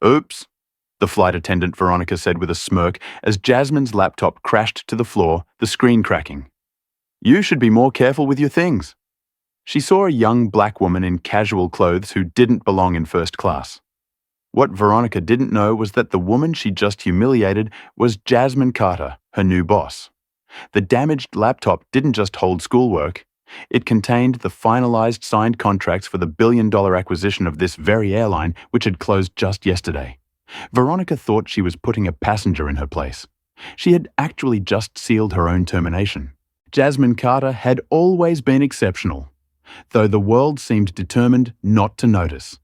Oops, the flight attendant Veronica said with a smirk as Jasmine's laptop crashed to the floor, the screen cracking. You should be more careful with your things. She saw a young black woman in casual clothes who didn't belong in first class. What Veronica didn't know was that the woman she just humiliated was Jasmine Carter, her new boss. The damaged laptop didn't just hold schoolwork. It contained the finalized signed contracts for the billion-dollar acquisition of this very airline, which had closed just yesterday. Veronica thought she was putting a passenger in her place. She had actually just sealed her own termination. Jasmine Carter had always been exceptional, though the world seemed determined not to notice.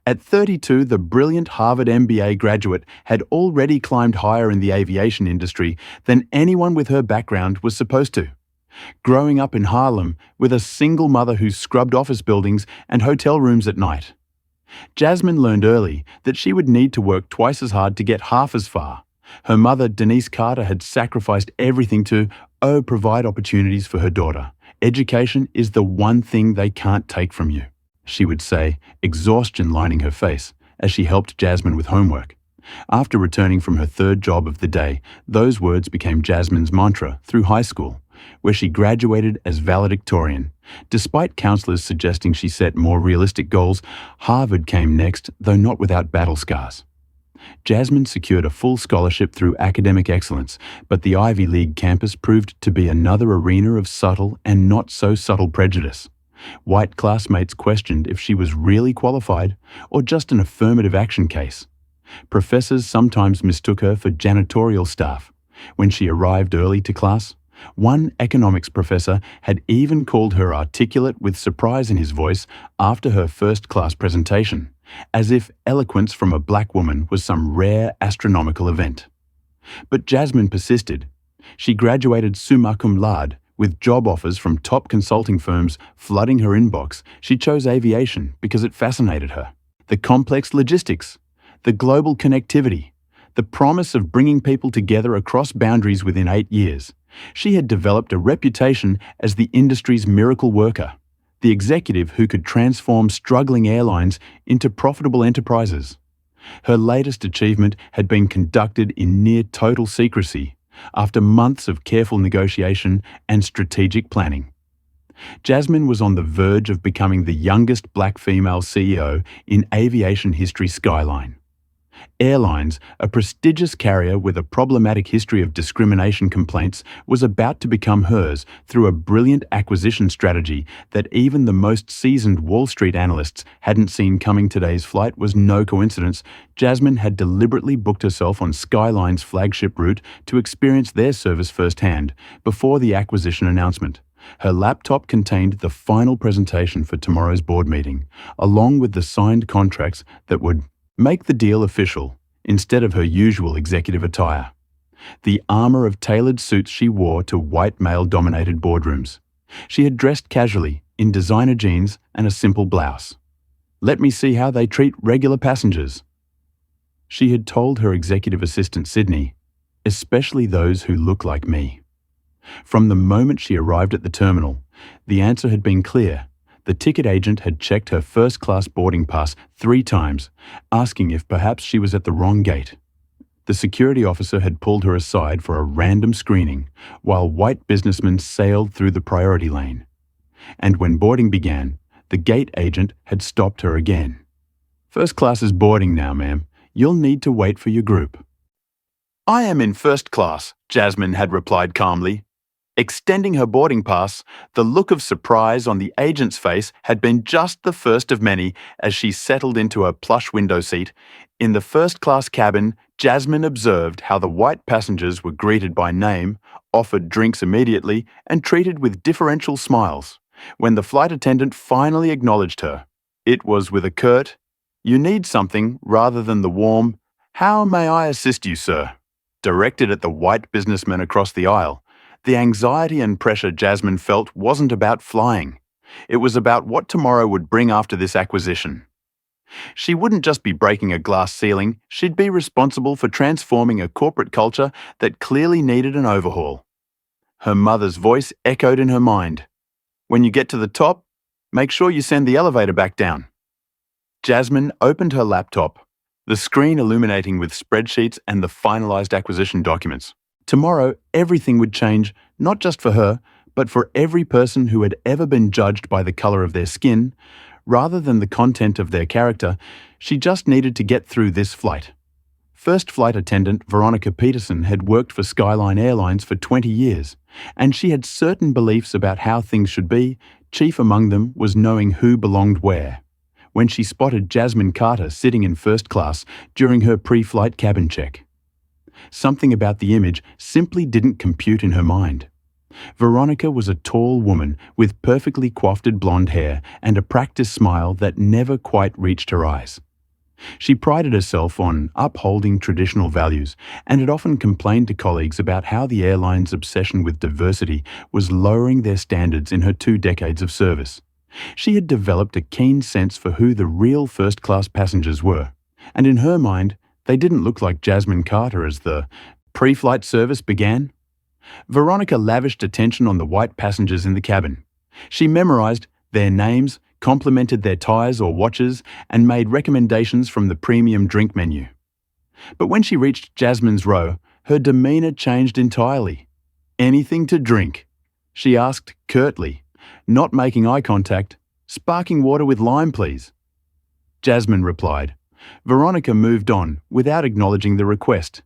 At 32, the brilliant Harvard MBA graduate had already climbed higher in the aviation industry than anyone with her background was supposed to. Growing up in Harlem with a single mother who scrubbed office buildings and hotel rooms at night, Jasmine learned early that she would need to work twice as hard to get half as far. Her mother, Denise Carter, had sacrificed everything to, provide opportunities for her daughter. Education is the one thing they can't take from you, she would say, exhaustion lining her face as she helped Jasmine with homework. After returning from her third job of the day, those words became Jasmine's mantra through high school, where she graduated as valedictorian. Despite counselors suggesting she set more realistic goals, Harvard came next, though not without battle scars. Jasmine secured a full scholarship through academic excellence, but the Ivy League campus proved to be another arena of subtle and not so subtle prejudice. White classmates questioned if she was really qualified or just an affirmative action case. Professors sometimes mistook her for janitorial staff. When she arrived early to class, one economics professor had even called her articulate with surprise in his voice after her first-class presentation, as if eloquence from a black woman was some rare astronomical event. But Jasmine persisted. She graduated summa cum laude, with job offers from top consulting firms flooding her inbox. She chose aviation because it fascinated her. The complex logistics, the global connectivity, the promise of bringing people together across boundaries within 8 years. She had developed a reputation as the industry's miracle worker, the executive who could transform struggling airlines into profitable enterprises. Her latest achievement had been conducted in near total secrecy, after months of careful negotiation and strategic planning. Jasmine was on the verge of becoming the youngest black female CEO in aviation history skyline. Airlines, a prestigious carrier with a problematic history of discrimination complaints, was about to become hers through a brilliant acquisition strategy that even the most seasoned Wall Street analysts hadn't seen coming. Today's flight was no coincidence. Jasmine had deliberately booked herself on Skyline's flagship route to experience their service firsthand before the acquisition announcement. Her laptop contained the final presentation for tomorrow's board meeting, along with the signed contracts that would make the deal official instead of her usual executive attire. The armor of tailored suits she wore to white male-dominated boardrooms. She had dressed casually in designer jeans and a simple blouse. Let me see how they treat regular passengers, she had told her executive assistant Sydney, especially those who look like me. From the moment she arrived at the terminal, the answer had been clear. The ticket agent had checked her first-class boarding pass 3 times, asking if perhaps she was at the wrong gate. The security officer had pulled her aside for a random screening, while white businessmen sailed through the priority lane. And when boarding began, the gate agent had stopped her again. First class is boarding now, ma'am. You'll need to wait for your group. I am in first class, Jasmine had replied calmly. Extending her boarding pass, the look of surprise on the agent's face had been just the first of many as she settled into a plush window seat. In the first-class cabin, Jasmine observed how the white passengers were greeted by name, offered drinks immediately, and treated with differential smiles. When the flight attendant finally acknowledged her, it was with a curt, "You need something," rather than the warm, "How may I assist you, sir?" directed at the white businessman across the aisle. The anxiety and pressure Jasmine felt wasn't about flying. It was about what tomorrow would bring after this acquisition. She wouldn't just be breaking a glass ceiling, she'd be responsible for transforming a corporate culture that clearly needed an overhaul. Her mother's voice echoed in her mind. When you get to the top, make sure you send the elevator back down. Jasmine opened her laptop, the screen illuminating with spreadsheets and the finalized acquisition documents. Tomorrow, everything would change, not just for her, but for every person who had ever been judged by the color of their skin. Rather than the content of their character, she just needed to get through this flight. First flight attendant Veronica Peterson had worked for Skyline Airlines for 20 years, and she had certain beliefs about how things should be. Chief among them was knowing who belonged where. When she spotted Jasmine Carter sitting in first class during her pre-flight cabin check, something about the image simply didn't compute in her mind. Veronica was a tall woman with perfectly coiffed blonde hair and a practiced smile that never quite reached her eyes. She prided herself on upholding traditional values and had often complained to colleagues about how the airline's obsession with diversity was lowering their standards in her 2 decades of service. She had developed a keen sense for who the real first-class passengers were, and in her mind, they didn't look like Jasmine Carter as the pre-flight service began. Veronica lavished attention on the white passengers in the cabin. She memorized their names, complimented their ties or watches, and made recommendations from the premium drink menu. But when she reached Jasmine's row, her demeanor changed entirely. "Anything to drink?" she asked curtly, not making eye contact. "Sparkling water with lime, please." Jasmine replied. Veronica moved on without acknowledging the request,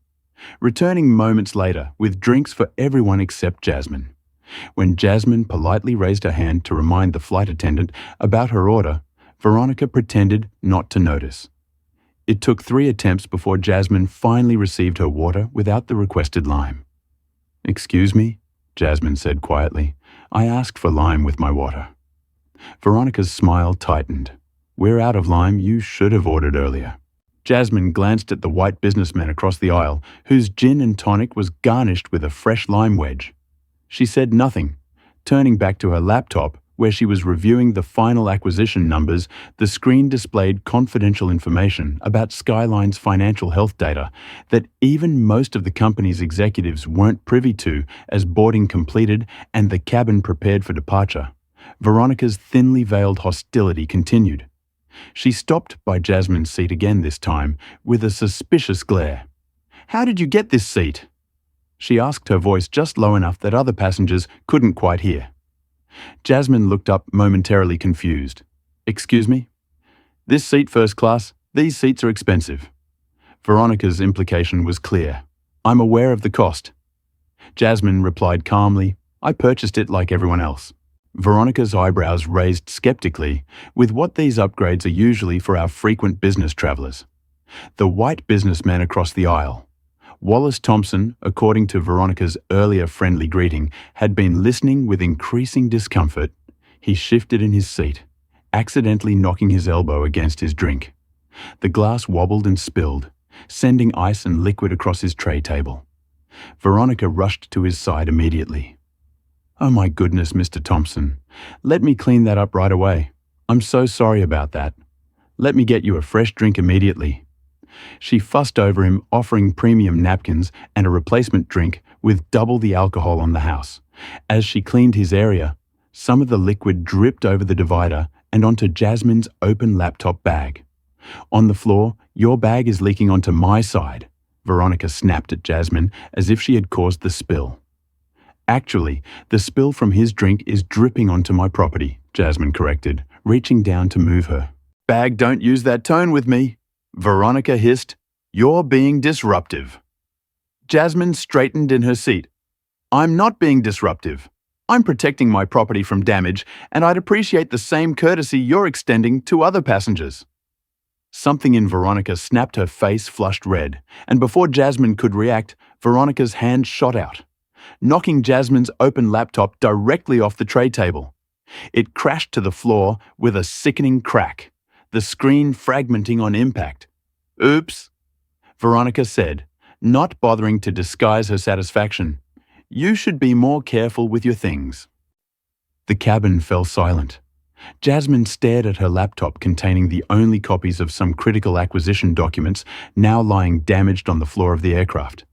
returning moments later with drinks for everyone except Jasmine. When Jasmine politely raised her hand to remind the flight attendant about her order, Veronica pretended not to notice. It took 3 attempts before Jasmine finally received her water without the requested lime. "Excuse me," Jasmine said quietly. "I asked for lime with my water." Veronica's smile tightened. "We're out of lime. You should have ordered earlier." Jasmine glanced at the white businessman across the aisle, whose gin and tonic was garnished with a fresh lime wedge. She said nothing. Turning back to her laptop, where she was reviewing the final acquisition numbers, the screen displayed confidential information about Skyline's financial health data that even most of the company's executives weren't privy to as boarding completed and the cabin prepared for departure. Veronica's thinly veiled hostility continued. She stopped by Jasmine's seat again this time, with a suspicious glare. "How did you get this seat?" she asked, her voice just low enough that other passengers couldn't quite hear. Jasmine looked up, momentarily confused. "Excuse me? This seat first class, these seats are expensive." Veronica's implication was clear. "I'm aware of the cost." Jasmine replied calmly, "I purchased it like everyone else." Veronica's eyebrows raised skeptically, with what these upgrades are usually for our frequent business travelers. The white businessman across the aisle, Wallace Thompson, according to Veronica's earlier friendly greeting, had been listening with increasing discomfort. He shifted in his seat, accidentally knocking his elbow against his drink. The glass wobbled and spilled, sending ice and liquid across his tray table. Veronica rushed to his side immediately. "Oh my goodness, Mr. Thompson. Let me clean that up right away. I'm so sorry about that. Let me get you a fresh drink immediately." She fussed over him, offering premium napkins and a replacement drink with double the alcohol on the house. As she cleaned his area, some of the liquid dripped over the divider and onto Jasmine's open laptop bag. "On the floor, your bag is leaking onto my side," Veronica snapped at Jasmine as if she had caused the spill. "Actually, the spill from his drink is dripping onto my property," Jasmine corrected, reaching down to move her. "Bag, don't use that tone with me," Veronica hissed. "You're being disruptive." Jasmine straightened in her seat. "I'm not being disruptive. I'm protecting my property from damage, and I'd appreciate the same courtesy you're extending to other passengers." Something in Veronica snapped, her face flushed red, and before Jasmine could react, Veronica's hand shot out, knocking Jasmine's open laptop directly off the tray table. It crashed to the floor with a sickening crack, the screen fragmenting on impact. "Oops," Veronica said, not bothering to disguise her satisfaction. "You should be more careful with your things." The cabin fell silent. Jasmine stared at her laptop containing the only copies of some critical acquisition documents now lying damaged on the floor of the aircraft.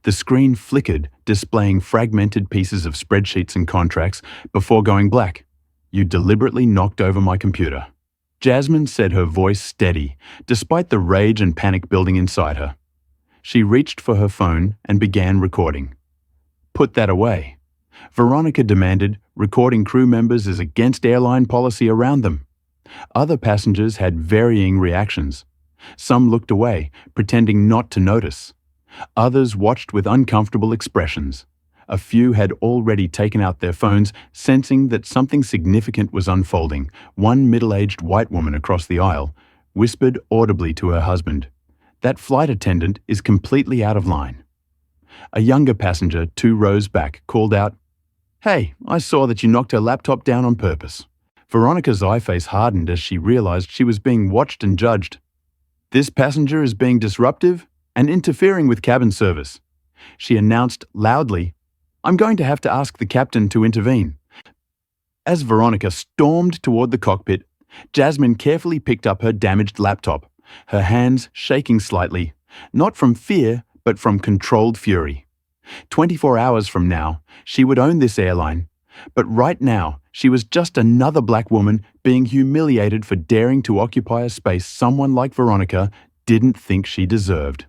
The screen flickered, displaying fragmented pieces of spreadsheets and contracts before going black. "You deliberately knocked over my computer." Jasmine said, her voice steady, despite the rage and panic building inside her. She reached for her phone and began recording. "Put that away." Veronica demanded. "Recording crew members is against airline policy around them." Other passengers had varying reactions. Some looked away, pretending not to notice. Others watched with uncomfortable expressions. A few had already taken out their phones, sensing that something significant was unfolding. One middle-aged white woman across the aisle whispered audibly to her husband, "That flight attendant is completely out of line." A younger passenger, 2 rows back, called out, "Hey, I saw that you knocked her laptop down on purpose." Veronica's eye face hardened as she realized she was being watched and judged. "This passenger is being disruptive and interfering with cabin service." She announced loudly, "I'm going to have to ask the captain to intervene." As Veronica stormed toward the cockpit, Jasmine carefully picked up her damaged laptop, her hands shaking slightly, not from fear, but from controlled fury. 24 hours from now, she would own this airline. But right now, she was just another black woman being humiliated for daring to occupy a space someone like Veronica didn't think she deserved.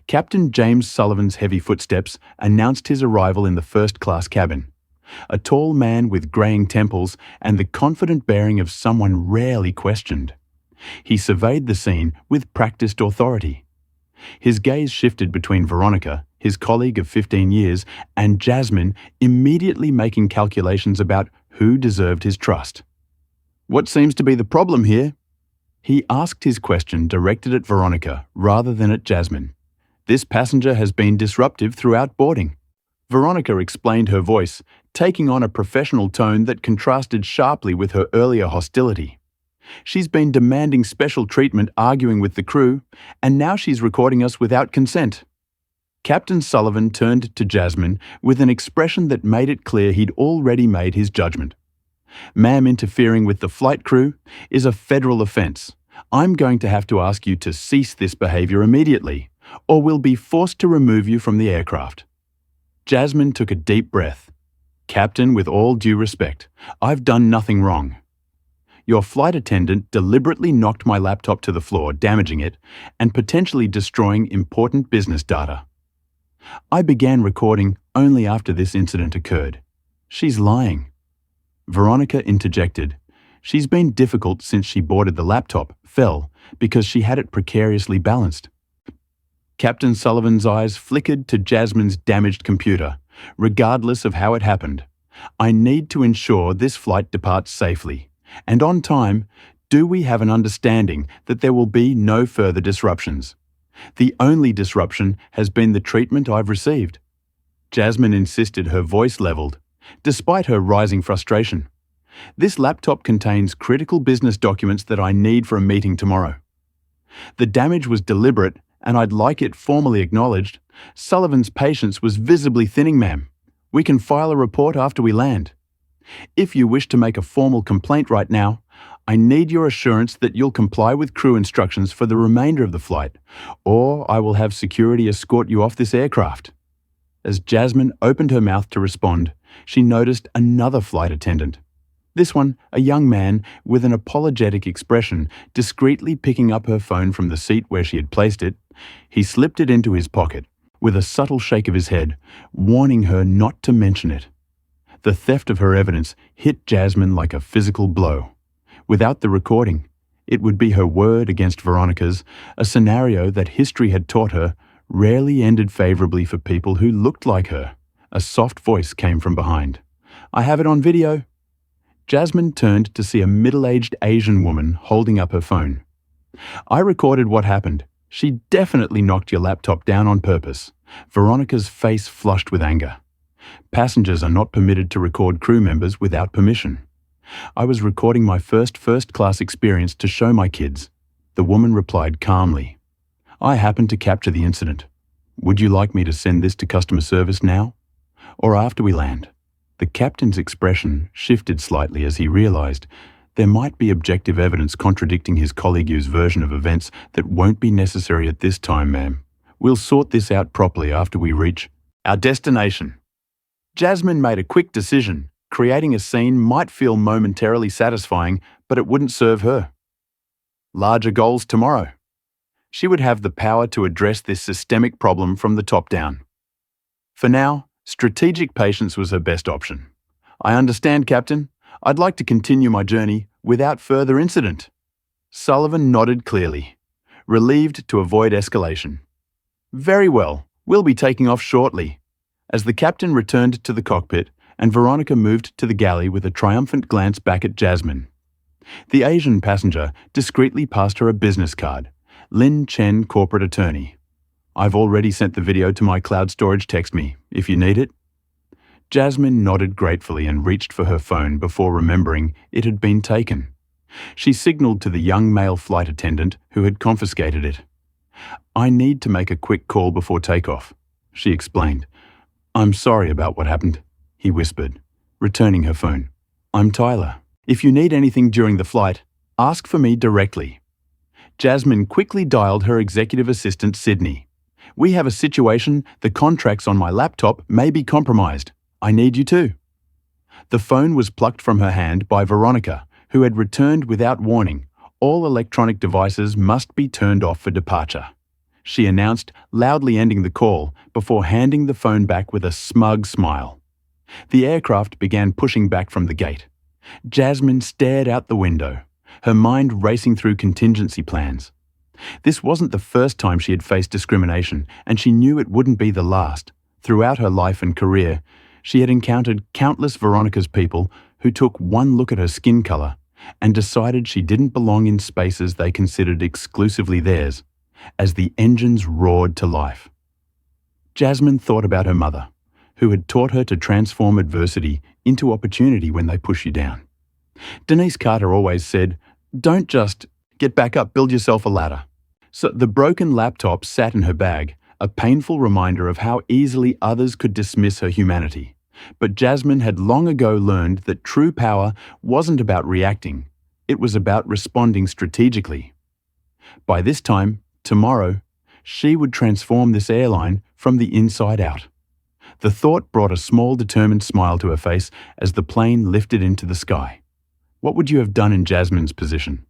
Captain James Sullivan's heavy footsteps announced his arrival in the first-class cabin. A tall man with graying temples and the confident bearing of someone rarely questioned. He surveyed the scene with practiced authority. His gaze shifted between Veronica, his colleague of 15 years, and Jasmine, immediately making calculations about who deserved his trust. "What seems to be the problem here?" He asked his question directed at Veronica rather than at Jasmine. "This passenger has been disruptive throughout boarding." Veronica explained, her voice taking on a professional tone that contrasted sharply with her earlier hostility. "She's been demanding special treatment, arguing with the crew, and now she's recording us without consent." Captain Sullivan turned to Jasmine with an expression that made it clear he'd already made his judgment. "Ma'am, interfering with the flight crew is a federal offense. I'm going to have to ask you to cease this behavior immediately, or we'll be forced to remove you from the aircraft." Jasmine took a deep breath. "Captain, with all due respect, I've done nothing wrong. Your flight attendant deliberately knocked my laptop to the floor, damaging it and potentially destroying important business data. I began recording only after this incident occurred. She's lying." Veronica interjected. "She's been difficult since she boarded the laptop, fell, because she had it precariously balanced." Captain Sullivan's eyes flickered to Jasmine's damaged computer, regardless of how it happened. "I need to ensure this flight departs safely and on time. Do we have an understanding that there will be no further disruptions? The only disruption has been the treatment I've received." Jasmine insisted, her voice leveled, despite her rising frustration. "This laptop contains critical business documents that I need for a meeting tomorrow. The damage was deliberate, and I'd like it formally acknowledged. Sullivan's patience was visibly thinning, ma'am. We can file a report after we land. If you wish to make a formal complaint right now, I need your assurance that you'll comply with crew instructions for the remainder of the flight, or I will have security escort you off this aircraft." As Jasmine opened her mouth to respond, she noticed another flight attendant. This one, a young man with an apologetic expression, discreetly picking up her phone from the seat where she had placed it. He slipped it into his pocket, with a subtle shake of his head, warning her not to mention it. The theft of her evidence hit Jasmine like a physical blow. Without the recording, it would be her word against Veronica's, a scenario that history had taught her rarely ended favorably for people who looked like her. A soft voice came from behind. "I have it on video." Jasmine turned to see a middle-aged Asian woman holding up her phone. "I recorded what happened. She definitely knocked your laptop down on purpose." Veronica's face flushed with anger. "Passengers are not permitted to record crew members without permission. I was recording my first-class experience to show my kids." The woman replied calmly, "I happened to capture the incident. Would you like me to send this to customer service now, or after we land?" The captain's expression shifted slightly as he realized there might be objective evidence contradicting his colleague's version of events that won't be necessary at this time, ma'am. We'll sort this out properly after we reach our destination. Jasmine made a quick decision. Creating a scene might feel momentarily satisfying, but it wouldn't serve her. larger goals tomorrow. She would have the power to address this systemic problem from the top down. For now, strategic patience was her best option. I understand, Captain. I'd like to continue my journey without further incident. Sullivan nodded clearly, relieved to avoid escalation. Very well, we'll be taking off shortly. As the captain returned to the cockpit and Veronica moved to the galley with a triumphant glance back at Jasmine. The Asian passenger discreetly passed her a business card. Lin Chen, corporate attorney. I've already sent the video to my cloud storage. Text me if you need it. Jasmine nodded gratefully and reached for her phone before remembering it had been taken. She signaled to the young male flight attendant who had confiscated it. I need to make a quick call before takeoff, she explained. I'm sorry about what happened, he whispered, returning her phone. I'm Tyler. If you need anything during the flight, ask for me directly. Jasmine quickly dialed her executive assistant, Sydney. We have a situation. The contracts on my laptop may be compromised. I need you too. The phone was plucked from her hand by Veronica, who had returned without warning. All electronic devices must be turned off for departure, she announced, loudly ending the call before handing the phone back with a smug smile. The aircraft began pushing back from the gate. Jasmine stared out the window, her mind racing through contingency plans. This wasn't the first time she had faced discrimination, and she knew it wouldn't be the last. Throughout her life and career, she had encountered countless Veronica's people who took one look at her skin color and decided she didn't belong in spaces they considered exclusively theirs, as the engines roared to life. Jasmine thought about her mother, who had taught her to transform adversity into opportunity when they push you down. Denise Carter always said, don't just get back up, build yourself a ladder. So the broken laptop sat in her bag, a painful reminder of how easily others could dismiss her humanity. But Jasmine had long ago learned that true power wasn't about reacting, it was about responding strategically. By this time, tomorrow, she would transform this airline from the inside out. The thought brought a small, determined smile to her face as the plane lifted into the sky. What would you have done in Jasmine's position?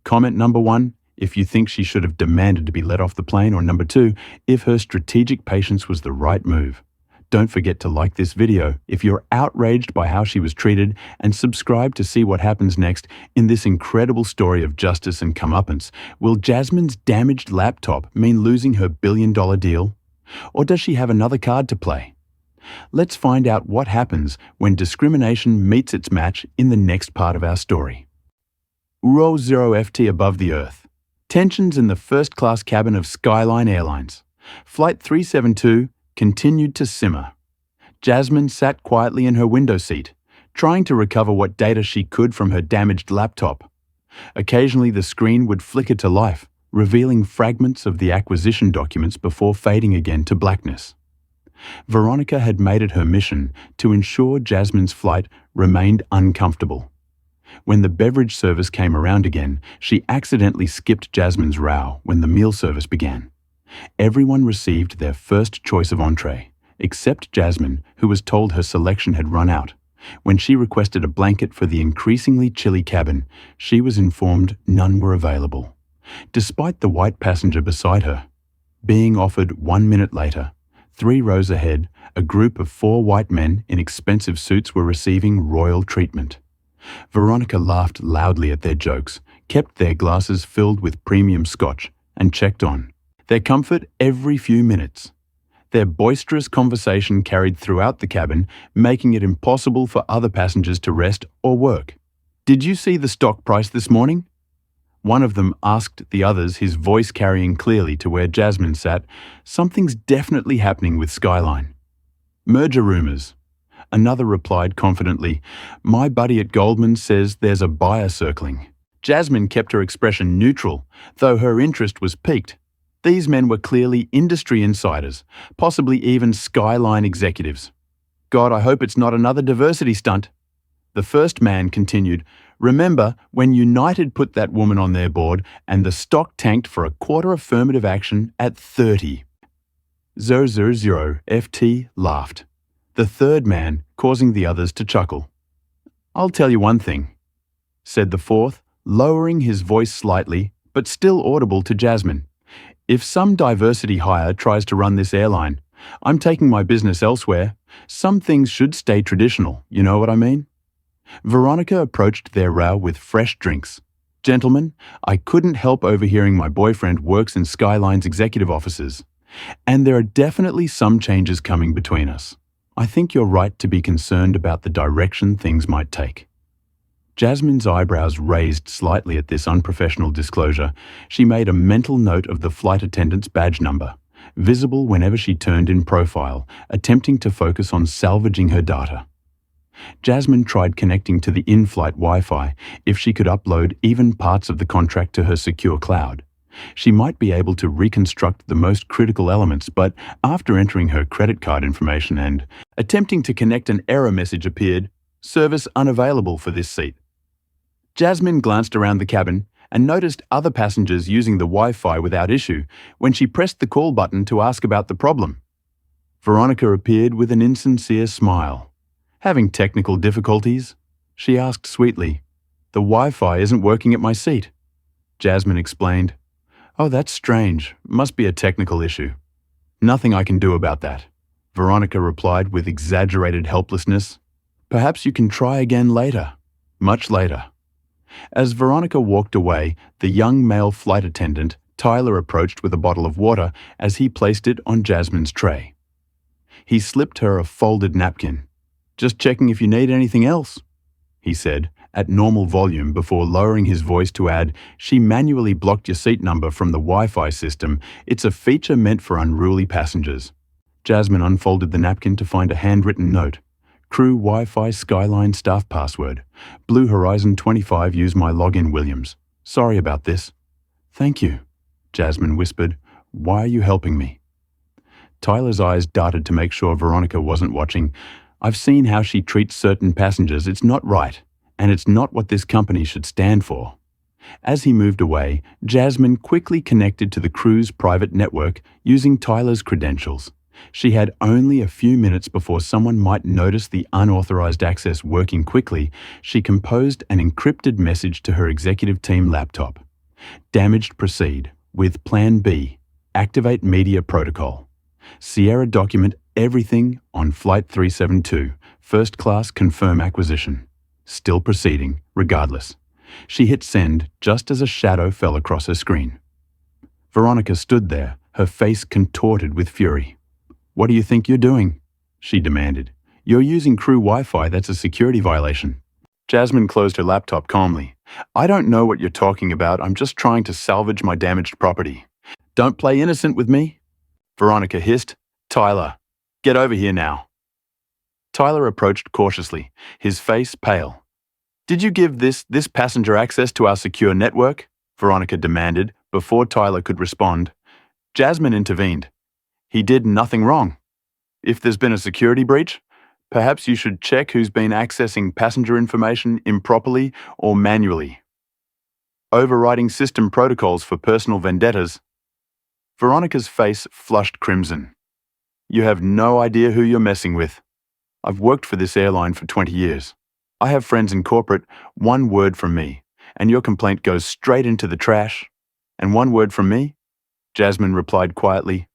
Comment number 1, if you think she should have demanded to be let off the plane, or number 2, if her strategic patience was the right move. Don't forget to like this video if you're outraged by how she was treated, and subscribe to see what happens next in this incredible story of justice and comeuppance. Will Jasmine's damaged laptop mean losing her billion-dollar deal? Or does she have another card to play? Let's find out what happens when discrimination meets its match in the next part of our story. Row 0 FT above the Earth. Tensions in the first-class cabin of Skyline Airlines. Flight 372 continued to simmer. Jasmine sat quietly in her window seat, trying to recover what data she could from her damaged laptop. Occasionally the screen would flicker to life, revealing fragments of the acquisition documents before fading again to blackness. Veronica had made it her mission to ensure Jasmine's flight remained uncomfortable. When the beverage service came around again, she accidentally skipped Jasmine's row when the meal service began. Everyone received their first choice of entree, except Jasmine, who was told her selection had run out. When she requested a blanket for the increasingly chilly cabin, she was informed none were available, despite the white passenger beside her being offered 1 minute later. 3 rows ahead, a group of 4 white men in expensive suits were receiving royal treatment. Veronica laughed loudly at their jokes, kept their glasses filled with premium scotch, and checked on their comfort every few minutes. Their boisterous conversation carried throughout the cabin, making it impossible for other passengers to rest or work. Did you see the stock price this morning? One of them asked the others, his voice carrying clearly to where Jasmine sat. Something's definitely happening with Skyline. Merger rumors. Another replied confidently, my buddy at Goldman says there's a buyer circling. Jasmine kept her expression neutral, though her interest was piqued. These men were clearly industry insiders, possibly even Skyline executives. God, I hope it's not another diversity stunt. The first man continued, remember when United put that woman on their board and the stock tanked for a quarter affirmative action at 30. 000 FT laughed, the third man causing the others to chuckle. I'll tell you one thing, said the fourth, lowering his voice slightly but still audible to Jasmine. If some diversity hire tries to run this airline, I'm taking my business elsewhere. Some things should stay traditional, you know what I mean? Veronica approached their row with fresh drinks. Gentlemen, I couldn't help overhearing my boyfriend works in Skyline's executive offices, and there are definitely some changes coming between us. I think you're right to be concerned about the direction things might take. Jasmine's eyebrows raised slightly at this unprofessional disclosure. She made a mental note of the flight attendant's badge number, visible whenever she turned in profile, attempting to focus on salvaging her data. Jasmine tried connecting to the in-flight Wi-Fi if she could upload even parts of the contract to her secure cloud. She might be able to reconstruct the most critical elements, but after entering her credit card information and attempting to connect, an error message appeared, "Service unavailable for this seat." Jasmine glanced around the cabin and noticed other passengers using the Wi-Fi without issue when she pressed the call button to ask about the problem. Veronica appeared with an insincere smile. "Having technical difficulties?" she asked sweetly. "The Wi-Fi isn't working at my seat." Jasmine explained. "Oh, that's strange. Must be a technical issue." "Nothing I can do about that," Veronica replied with exaggerated helplessness. "Perhaps you can try again later. Much later." As Veronica walked away, the young male flight attendant, Tyler, approached with a bottle of water as he placed it on Jasmine's tray. He slipped her a folded napkin. "Just checking if you need anything else," he said, at normal volume before lowering his voice to add, "She manually blocked your seat number from the Wi-Fi system. It's a feature meant for unruly passengers." Jasmine unfolded the napkin to find a handwritten note. "Crew Wi-Fi Skyline staff password. Blue Horizon 25 use my login Williams. Sorry about this." "Thank you," Jasmine whispered. "Why are you helping me?" Tyler's eyes darted to make sure Veronica wasn't watching. "I've seen how she treats certain passengers. It's not right, and it's not what this company should stand for." As he moved away, Jasmine quickly connected to the crew's private network using Tyler's credentials. She had only a few minutes before someone might notice the unauthorized access working quickly. She composed an encrypted message to her executive team laptop. "Damaged, proceed. With Plan B. Activate media protocol. Sierra document everything on Flight 372. First class confirm acquisition. Still proceeding, regardless." She hit send just as a shadow fell across her screen. Veronica stood there, her face contorted with fury. "What do you think you're doing?" she demanded. "You're using crew Wi-Fi. That's a security violation." Jasmine closed her laptop calmly. "I don't know what you're talking about. I'm just trying to salvage my damaged property." "Don't play innocent with me," Veronica hissed. "Tyler, get over here now." Tyler approached cautiously, his face pale. "Did you give this passenger access to our secure network?" Veronica demanded before Tyler could respond. Jasmine intervened. "He did nothing wrong. If there's been a security breach, perhaps you should check who's been accessing passenger information improperly or manually. Overriding system protocols for personal vendettas." Veronica's face flushed crimson. "You have no idea who you're messing with. I've worked for this airline for 20 years. I have friends in corporate. One word from me, and your complaint goes straight into the trash." "And one word from me," Jasmine replied quietly,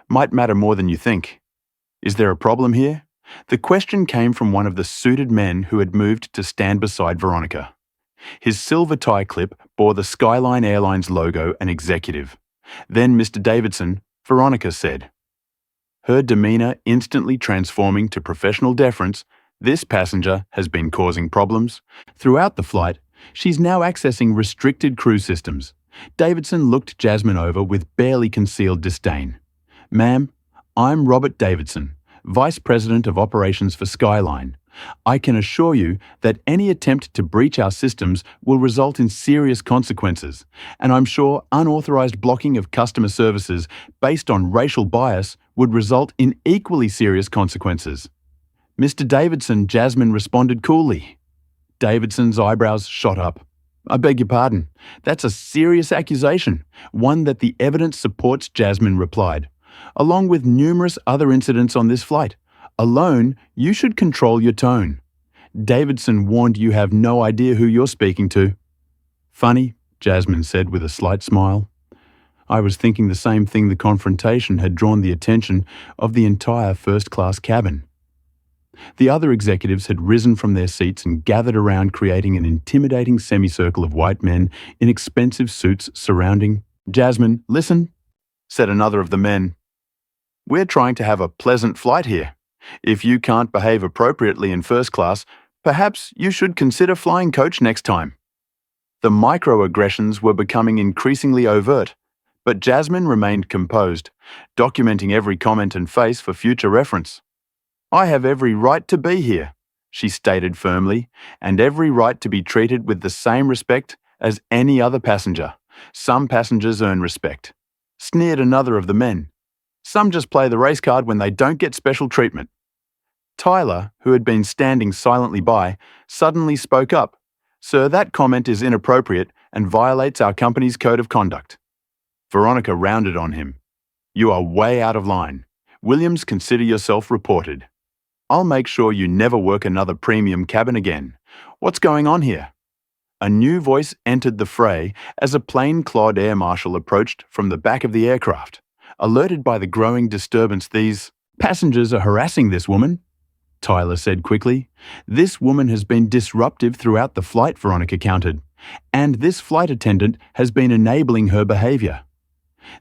"might matter more than you think. Is there a problem here?" The question came from one of the suited men who had moved to stand beside Veronica. His silver tie clip bore the Skyline Airlines logo and executive. "Then, Mr. Davidson," Veronica said, her demeanor instantly transforming to professional deference, "this passenger has been causing problems. Throughout the flight, she's now accessing restricted crew systems." Davidson looked Jasmine over with barely concealed disdain. "Ma'am, I'm Robert Davidson, Vice President of Operations for Skyline. I can assure you that any attempt to breach our systems will result in serious consequences, and I'm sure unauthorized blocking of customer services based on racial bias would result in equally serious consequences." "Mr. Davidson," Jasmine responded coolly. Davidson's eyebrows shot up. "I beg your pardon. That's a serious accusation, one that the evidence supports," Jasmine replied. "Along with numerous other incidents on this flight. Alone, you should control your tone. Davidson warned you have no idea who you're speaking to." "Funny, Jasmine said with a slight smile. I was thinking the same thing. The confrontation had drawn the attention of the entire first-class cabin. The other executives had risen from their seats and gathered around, creating an intimidating semicircle of white men in expensive suits surrounding. Jasmine, listen, said another of the men. We're trying to have a pleasant flight here. If you can't behave appropriately in first class, perhaps you should consider flying coach next time. The microaggressions were becoming increasingly overt, but Jasmine remained composed, documenting every comment and face for future reference. I have every right to be here, she stated firmly, and every right to be treated with the same respect as any other passenger. Some passengers earn respect, sneered another of the men. Some just play the race card when they don't get special treatment. Tyler, who had been standing silently by, suddenly spoke up. Sir, that comment is inappropriate and violates our company's code of conduct. Veronica rounded on him. You are way out of line. Williams, consider yourself reported. I'll make sure you never work another premium cabin again. What's going on here? A new voice entered the fray as a plain-clad air marshal approached from the back of the aircraft. Alerted by the growing disturbance, these passengers are harassing this woman, Tyler said quickly. This woman has been disruptive throughout the flight, Veronica countered, and this flight attendant has been enabling her behavior.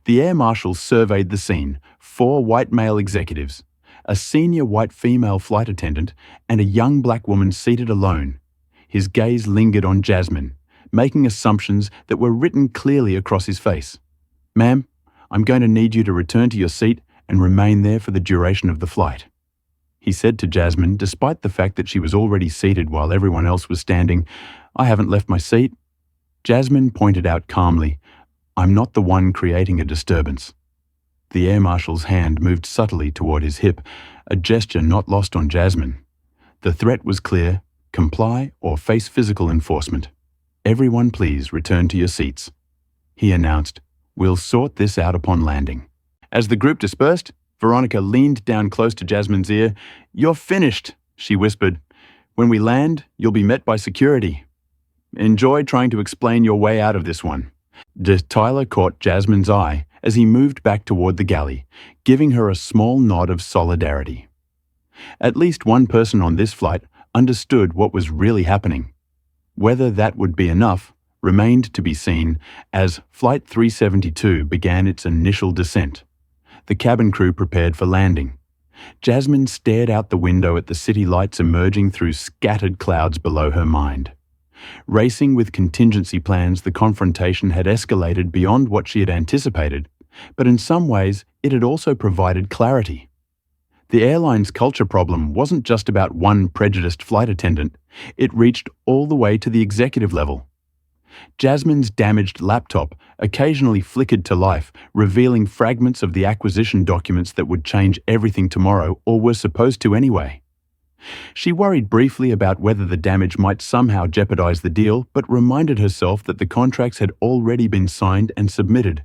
The air marshal surveyed the scene. 4 white male executives, a senior white female flight attendant, and a young black woman seated alone. His gaze lingered on Jasmine, making assumptions that were written clearly across his face. Ma'am, I'm going to need you to return to your seat and remain there for the duration of the flight, he said to Jasmine, despite the fact that she was already seated while everyone else was standing. I haven't left my seat. Jasmine pointed out calmly, I'm not the one creating a disturbance. The air marshal's hand moved subtly toward his hip, a gesture not lost on Jasmine. The threat was clear: comply or face physical enforcement. Everyone please return to your seats, he announced. We'll sort this out upon landing. As the group dispersed, Veronica leaned down close to Jasmine's ear. You're finished, she whispered. When we land, you'll be met by security. Enjoy trying to explain your way out of this one. Tyler caught Jasmine's eye as he moved back toward the galley, giving her a small nod of solidarity. At least one person on this flight understood what was really happening. Whether that would be enough remained to be seen as Flight 372 began its initial descent. The cabin crew prepared for landing. Jasmine stared out the window at the city lights emerging through scattered clouds below her mind. Racing with contingency plans, the confrontation had escalated beyond what she had anticipated, but in some ways it had also provided clarity. The airline's culture problem wasn't just about one prejudiced flight attendant. It reached all the way to the executive level. Jasmine's damaged laptop occasionally flickered to life, revealing fragments of the acquisition documents that would change everything tomorrow, or were supposed to anyway. She worried briefly about whether the damage might somehow jeopardize the deal, but reminded herself that the contracts had already been signed and submitted.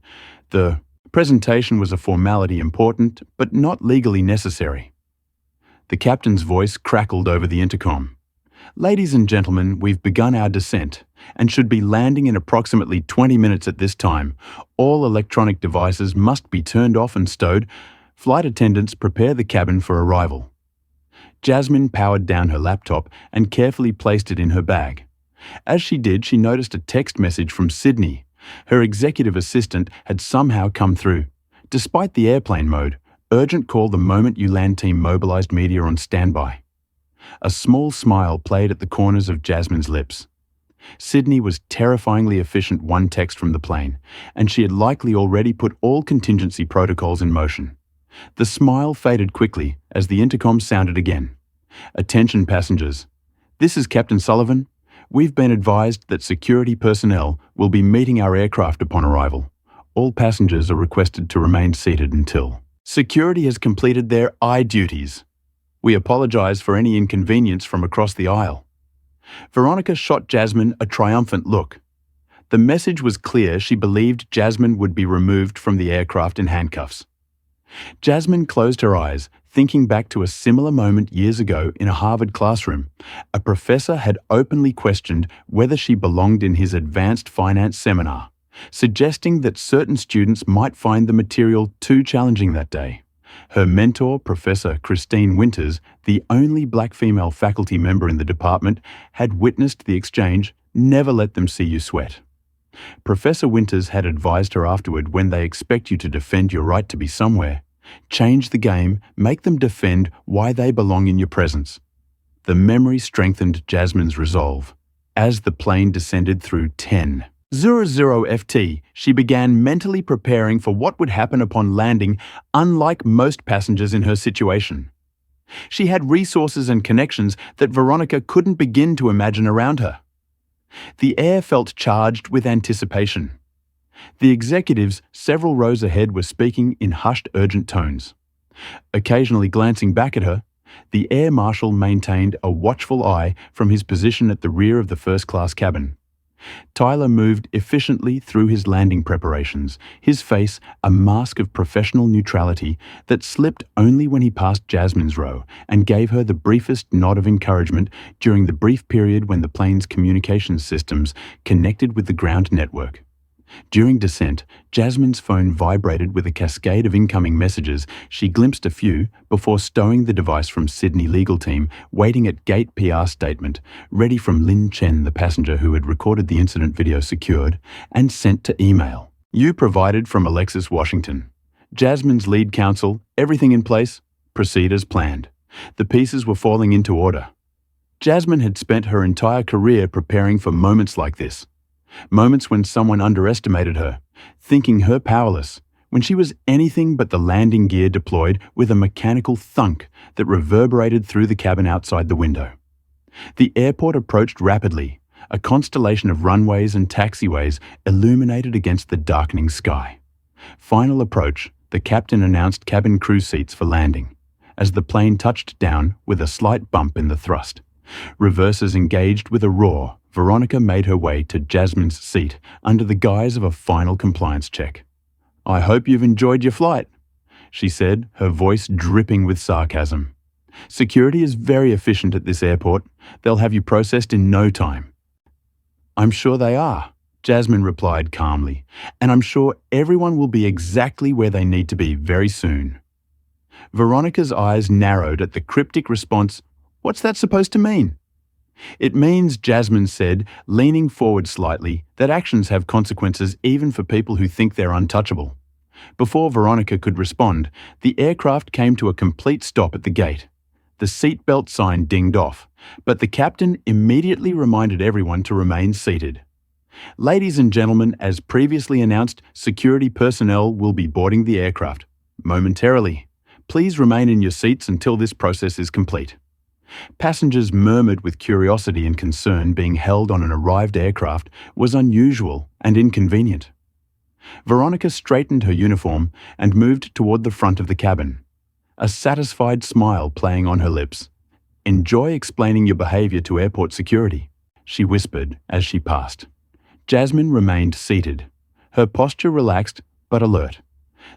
The presentation was a formality, important, but not legally necessary. The captain's voice crackled over the intercom. Ladies and gentlemen, we've begun our descent and should be landing in approximately 20 minutes at this time. All electronic devices must be turned off and stowed. Flight attendants, prepare the cabin for arrival. Jasmine powered down her laptop and carefully placed it in her bag. As she did, she noticed a text message from Sydney. Her executive assistant had somehow come through. Despite the airplane mode, urgent call the moment you land, team mobilized, media on standby. A small smile played at the corners of Jasmine's lips. Sydney was terrifyingly efficient, one text from the plane, and she had likely already put all contingency protocols in motion. The smile faded quickly as the intercom sounded again. Attention passengers. This is Captain Sullivan. We've been advised that security personnel will be meeting our aircraft upon arrival. All passengers are requested to remain seated until security has completed their eye duties. We apologize for any inconvenience from across the aisle. Veronica shot Jasmine a triumphant look. The message was clear. She believed Jasmine would be removed from the aircraft in handcuffs. Jasmine closed her eyes, Thinking back to a similar moment years ago in a Harvard classroom, a professor had openly questioned whether she belonged in his advanced finance seminar, suggesting that certain students might find the material too challenging that day. Her mentor, Professor Christine Winters, the only black female faculty member in the department, had witnessed the exchange. Never let them see you sweat. Professor Winters had advised her afterward, when they expect you to defend your right to be somewhere, change the game, make them defend why they belong in your presence. The memory strengthened Jasmine's resolve. As the plane descended through 10:00 FT, she began mentally preparing for what would happen upon landing, unlike most passengers in her situation. She had resources and connections that Veronica couldn't begin to imagine around her. The air felt charged with anticipation. The executives several rows ahead were speaking in hushed, urgent tones. Occasionally glancing back at her, the air marshal maintained a watchful eye from his position at the rear of the first-class cabin. Tyler moved efficiently through his landing preparations, his face a mask of professional neutrality that slipped only when he passed Jasmine's row and gave her the briefest nod of encouragement during the brief period when the plane's communications systems connected with the ground network. During descent, Jasmine's phone vibrated with a cascade of incoming messages. She glimpsed a few before stowing the device from Sydney legal team, waiting at gate PR statement, ready from Lin Chen, the passenger who had recorded the incident video, secured and sent to email. You provided from Alexis, Washington. Jasmine's lead counsel, everything in place, proceed as planned. The pieces were falling into order. Jasmine had spent her entire career preparing for moments like this. Moments when someone underestimated her, thinking her powerless, when she was anything but the landing gear deployed with a mechanical thunk that reverberated through the cabin outside the window. The airport approached rapidly, a constellation of runways and taxiways illuminated against the darkening sky. Final approach, the captain announced cabin crew seats for landing, as the plane touched down with a slight bump in the thrust. Reversers engaged with a roar. Veronica made her way to Jasmine's seat under the guise of a final compliance check. "I hope you've enjoyed your flight," she said, her voice dripping with sarcasm. "Security is very efficient at this airport. They'll have you processed in no time." "I'm sure they are," Jasmine replied calmly, "and I'm sure everyone will be exactly where they need to be very soon." Veronica's eyes narrowed at the cryptic response. "What's that supposed to mean?" "It means," Jasmine said, leaning forward slightly, "that actions have consequences even for people who think they're untouchable." Before Veronica could respond, the aircraft came to a complete stop at the gate. The seatbelt sign dinged off, but the captain immediately reminded everyone to remain seated. "Ladies and gentlemen, as previously announced, security personnel will be boarding the aircraft momentarily. Please remain in your seats until this process is complete." Passengers murmured with curiosity and concern. Being held on an arrived aircraft was unusual and inconvenient. Veronica straightened her uniform and moved toward the front of the cabin, a satisfied smile playing on her lips. "Enjoy explaining your behavior to airport security," she whispered as she passed. Jasmine remained seated, her posture relaxed but alert.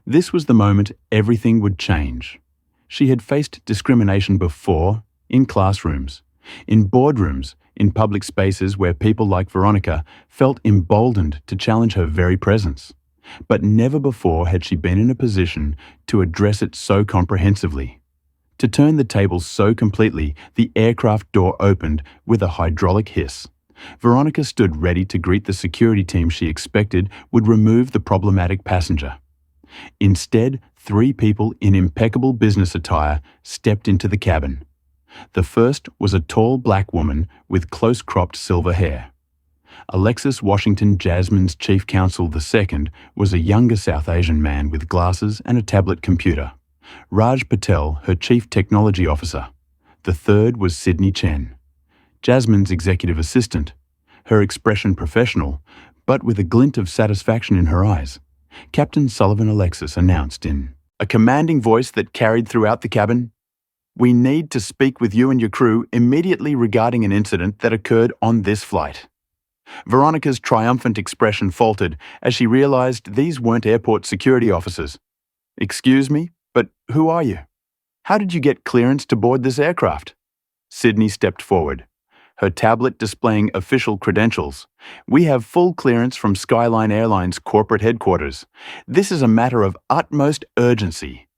This was the moment everything would change. She had faced discrimination before, in classrooms, in boardrooms, in public spaces where people like Veronica felt emboldened to challenge her very presence. But never before had she been in a position to address it so comprehensively. To turn the tables so completely, the aircraft door opened with a hydraulic hiss. Veronica stood ready to greet the security team she expected would remove the problematic passenger. Instead, 3 people in impeccable business attire stepped into the cabin. The first was a tall black woman with close-cropped silver hair. Alexis Washington, Jasmine's chief counsel. The second was a younger South Asian man with glasses and a tablet computer. Raj Patel, her chief technology officer. The third was Sydney Chen, Jasmine's executive assistant, her expression professional, but with a glint of satisfaction in her eyes. Captain Sullivan Alexis announced in a commanding voice that carried throughout the cabin, "We need to speak with you and your crew immediately regarding an incident that occurred on this flight." Veronica's triumphant expression faltered as she realized these weren't airport security officers. "Excuse me, but who are you?" How did you get clearance to board this aircraft? Sydney stepped forward, her tablet displaying official credentials. We have full clearance from Skyline Airlines corporate headquarters. This is a matter of utmost urgency.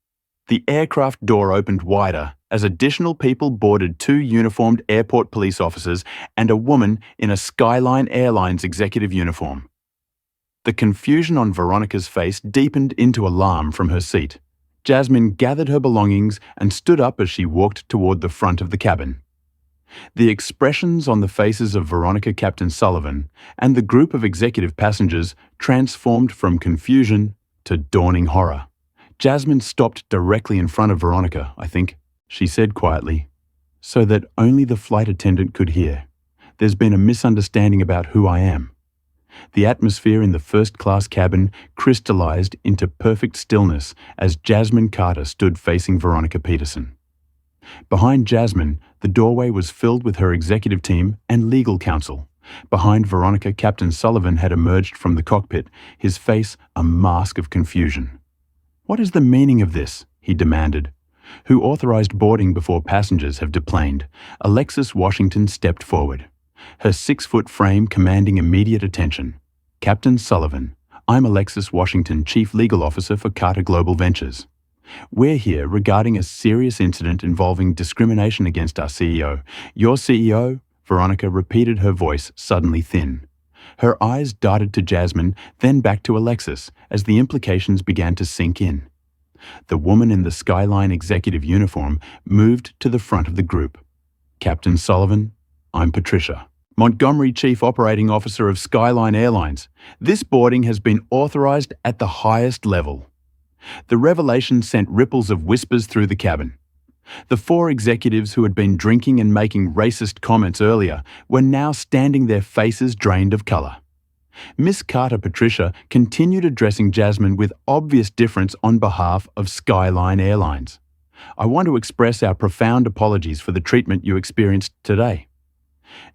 The aircraft door opened wider as additional people boarded 2 uniformed airport police officers and a woman in a Skyline Airlines executive uniform. The confusion on Veronica's face deepened into alarm from her seat. Jasmine gathered her belongings and stood up as she walked toward the front of the cabin. The expressions on the faces of Veronica, Captain Sullivan, and the group of executive passengers transformed from confusion to dawning horror. Jasmine stopped directly in front of Veronica, I think, she said quietly, so that only the flight attendant could hear. There's been a misunderstanding about who I am. The atmosphere in the first-class cabin crystallized into perfect stillness as Jasmine Carter stood facing Veronica Peterson. Behind Jasmine, the doorway was filled with her executive team and legal counsel. Behind Veronica, Captain Sullivan had emerged from the cockpit, his face a mask of confusion. "What is the meaning of this?" he demanded. "Who authorized boarding before passengers have deplaned?" Alexis Washington stepped forward, her 6-foot frame commanding immediate attention. "Captain Sullivan, I'm Alexis Washington, Chief Legal Officer for Carter Global Ventures. We're here regarding a serious incident involving discrimination against our CEO. Your CEO?" Veronica repeated, her voice suddenly thin. Her eyes darted to Jasmine, then back to Alexis, as the implications began to sink in. The woman in the Skyline executive uniform moved to the front of the group. "Captain Sullivan, I'm Patricia, Montgomery Chief Operating Officer of Skyline Airlines. This boarding has been authorized at the highest level." The revelation sent ripples of whispers through the cabin. The 4 executives who had been drinking and making racist comments earlier were now standing, their faces drained of color. Miss Carter Patricia continued addressing Jasmine with obvious difference on behalf of Skyline Airlines. "I want to express our profound apologies for the treatment you experienced today."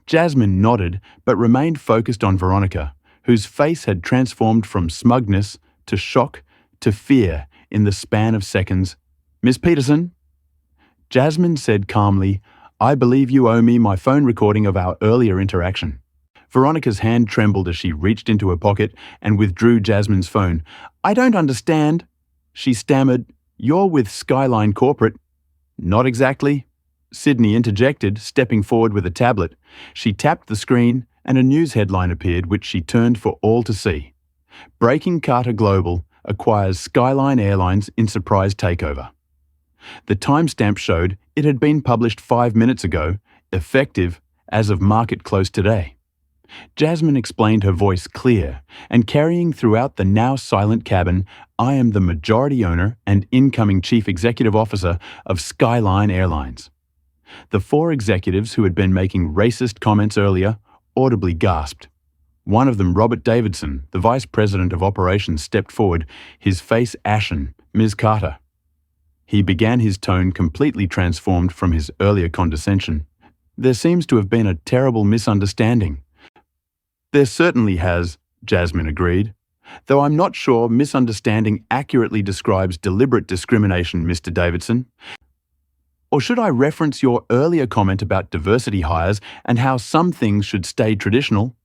Jasmine nodded but remained focused on Veronica, whose face had transformed from smugness to shock to fear in the span of seconds. "Miss Peterson?" Jasmine said calmly, "I believe you owe me my phone recording of our earlier interaction." Veronica's hand trembled as she reached into her pocket and withdrew Jasmine's phone. "I don't understand," she stammered. "You're with Skyline Corporate." "Not exactly," Sydney interjected, stepping forward with a tablet. She tapped the screen and a news headline appeared, which she turned for all to see. "Breaking Carter Global acquires Skyline Airlines in surprise takeover." The timestamp showed it had been published 5 minutes ago, effective as of market close today. Jasmine explained, her voice clear and carrying throughout the now silent cabin, "I am the majority owner and incoming Chief Executive Officer of Skyline Airlines." The 4 executives who had been making racist comments earlier audibly gasped. One of them, Robert Davidson, the Vice President of Operations, stepped forward, his face ashen. "Ms. Carter." He began, his tone completely transformed from his earlier condescension. "There seems to have been a terrible misunderstanding." "There certainly has," Jasmine agreed, "though I'm not sure misunderstanding accurately describes deliberate discrimination, Mr. Davidson. Or should I reference your earlier comment about diversity hires and how some things should stay traditional?"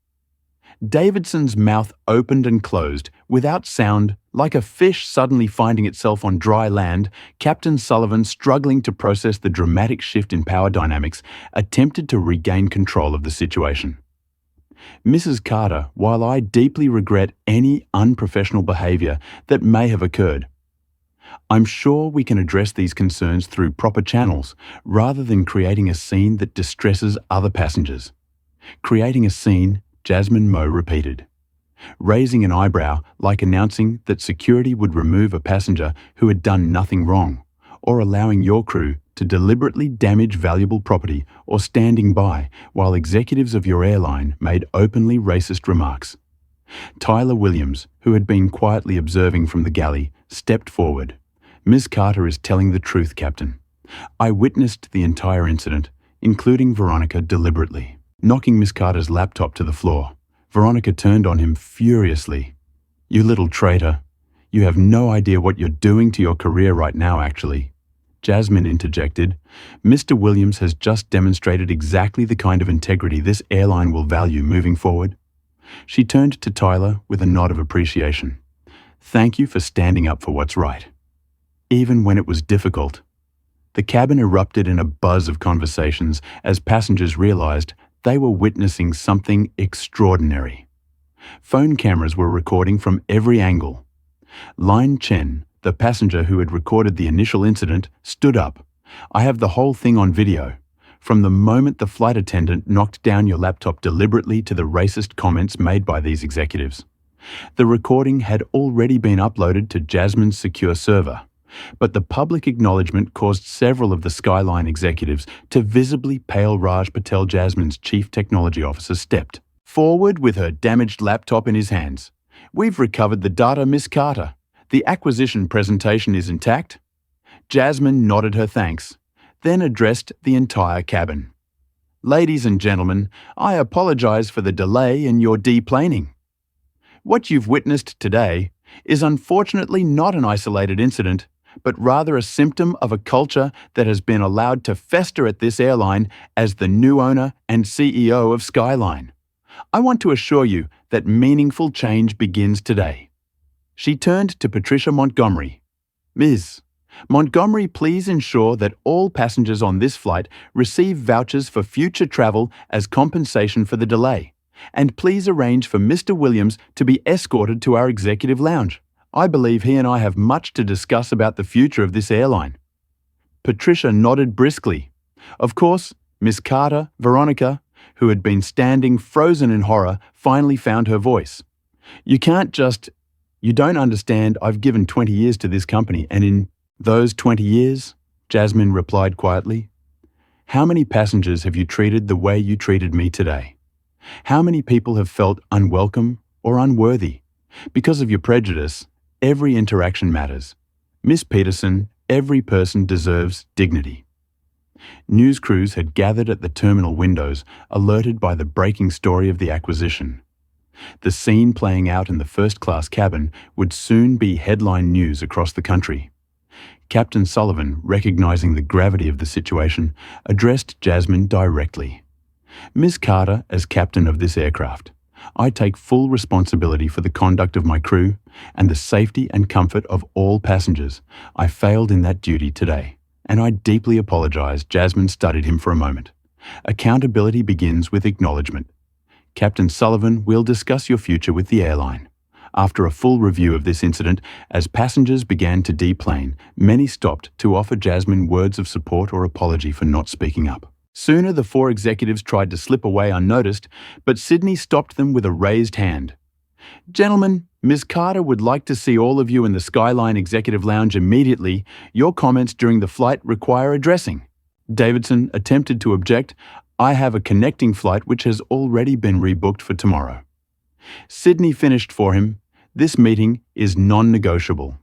Davidson's mouth opened and closed, without sound, like a fish suddenly finding itself on dry land. Captain Sullivan, struggling to process the dramatic shift in power dynamics, attempted to regain control of the situation. "Mrs. Carter, while I deeply regret any unprofessional behavior that may have occurred, I'm sure we can address these concerns through proper channels, rather than creating a scene that distresses other passengers." "Creating a scene," Jasmine Moe repeated, raising an eyebrow like announcing that security would remove a passenger who had done nothing wrong, or allowing your crew to deliberately damage valuable property, or standing by while executives of your airline made openly racist remarks. Tyler Williams, who had been quietly observing from the galley, stepped forward. "Miss Carter is telling the truth, Captain. I witnessed the entire incident, including Veronica, deliberately." Knocking Miss Carter's laptop to the floor, Veronica turned on him furiously. "You little traitor. You have no idea what you're doing to your career right now, actually." Jasmine interjected. Mr. Williams has just demonstrated exactly the kind of integrity this airline will value moving forward. She turned to Tyler with a nod of appreciation. Thank you for standing up for what's right. Even when it was difficult. The cabin erupted in a buzz of conversations as passengers realized they were witnessing something extraordinary. Phone cameras were recording from every angle. Lin Chen, the passenger who had recorded the initial incident, stood up. I have the whole thing on video. From the moment the flight attendant knocked down your laptop deliberately to the racist comments made by these executives. The recording had already been uploaded to Jasmine's secure server, but the public acknowledgement caused several of the Skyline executives to visibly pale. Raj Patel, Jasmine's chief technology officer, stepped forward with her damaged laptop in his hands. We've recovered the data, Miss Carter. The acquisition presentation is intact. Jasmine nodded her thanks, then addressed the entire cabin. Ladies and gentlemen, I apologize for the delay in your deplaning. What you've witnessed today is unfortunately not an isolated incident, but rather a symptom of a culture that has been allowed to fester at this airline as the new owner and CEO of Skyline. I want to assure you that meaningful change begins today. She turned to Patricia Montgomery. Ms. Montgomery, please ensure that all passengers on this flight receive vouchers for future travel as compensation for the delay. And please arrange for Mr. Williams to be escorted to our executive lounge. I believe he and I have much to discuss about the future of this airline. Patricia nodded briskly. Of course, Miss Carter, Veronica, who had been standing frozen in horror, finally found her voice. You don't understand. I've given 20 years to this company, and in those 20 years, Jasmine replied quietly, how many passengers have you treated the way you treated me today? How many people have felt unwelcome or unworthy? Because of your prejudice, every interaction matters. Miss Peterson, every person deserves dignity. News crews had gathered at the terminal windows, alerted by the breaking story of the acquisition. The scene playing out in the first-class cabin would soon be headline news across the country. Captain Sullivan, recognizing the gravity of the situation, addressed Jasmine directly. Ms. Carter, as captain of this aircraft, I take full responsibility for the conduct of my crew and the safety and comfort of all passengers. I failed in that duty today, and I deeply apologize. Jasmine studied him for a moment. Accountability begins with acknowledgement. Captain Sullivan, we'll discuss your future with the airline. After a full review of this incident, as passengers began to deplane, many stopped to offer Jasmine words of support or apology for not speaking up. Sooner, the four executives tried to slip away unnoticed, but Sydney stopped them with a raised hand. Gentlemen, Ms. Carter would like to see all of you in the Skyline Executive Lounge immediately. Your comments during the flight require addressing. Davidson attempted to object. I have a connecting flight which has already been rebooked for tomorrow. Sydney finished for him. This meeting is non-negotiable.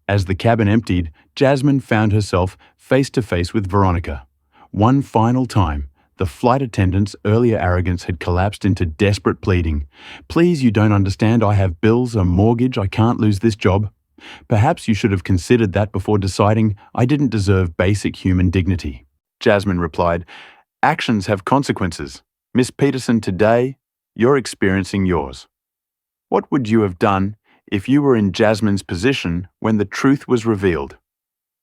As the cabin emptied, Jasmine found herself face to face with Veronica. One final time, the flight attendant's earlier arrogance had collapsed into desperate pleading. Please, you don't understand. I have bills, a mortgage. I can't lose this job. Perhaps you should have considered that before deciding I didn't deserve basic human dignity. Jasmine replied, actions have consequences. Miss Peterson, today, you're experiencing yours. What would you have done if you were in Jasmine's position when the truth was revealed?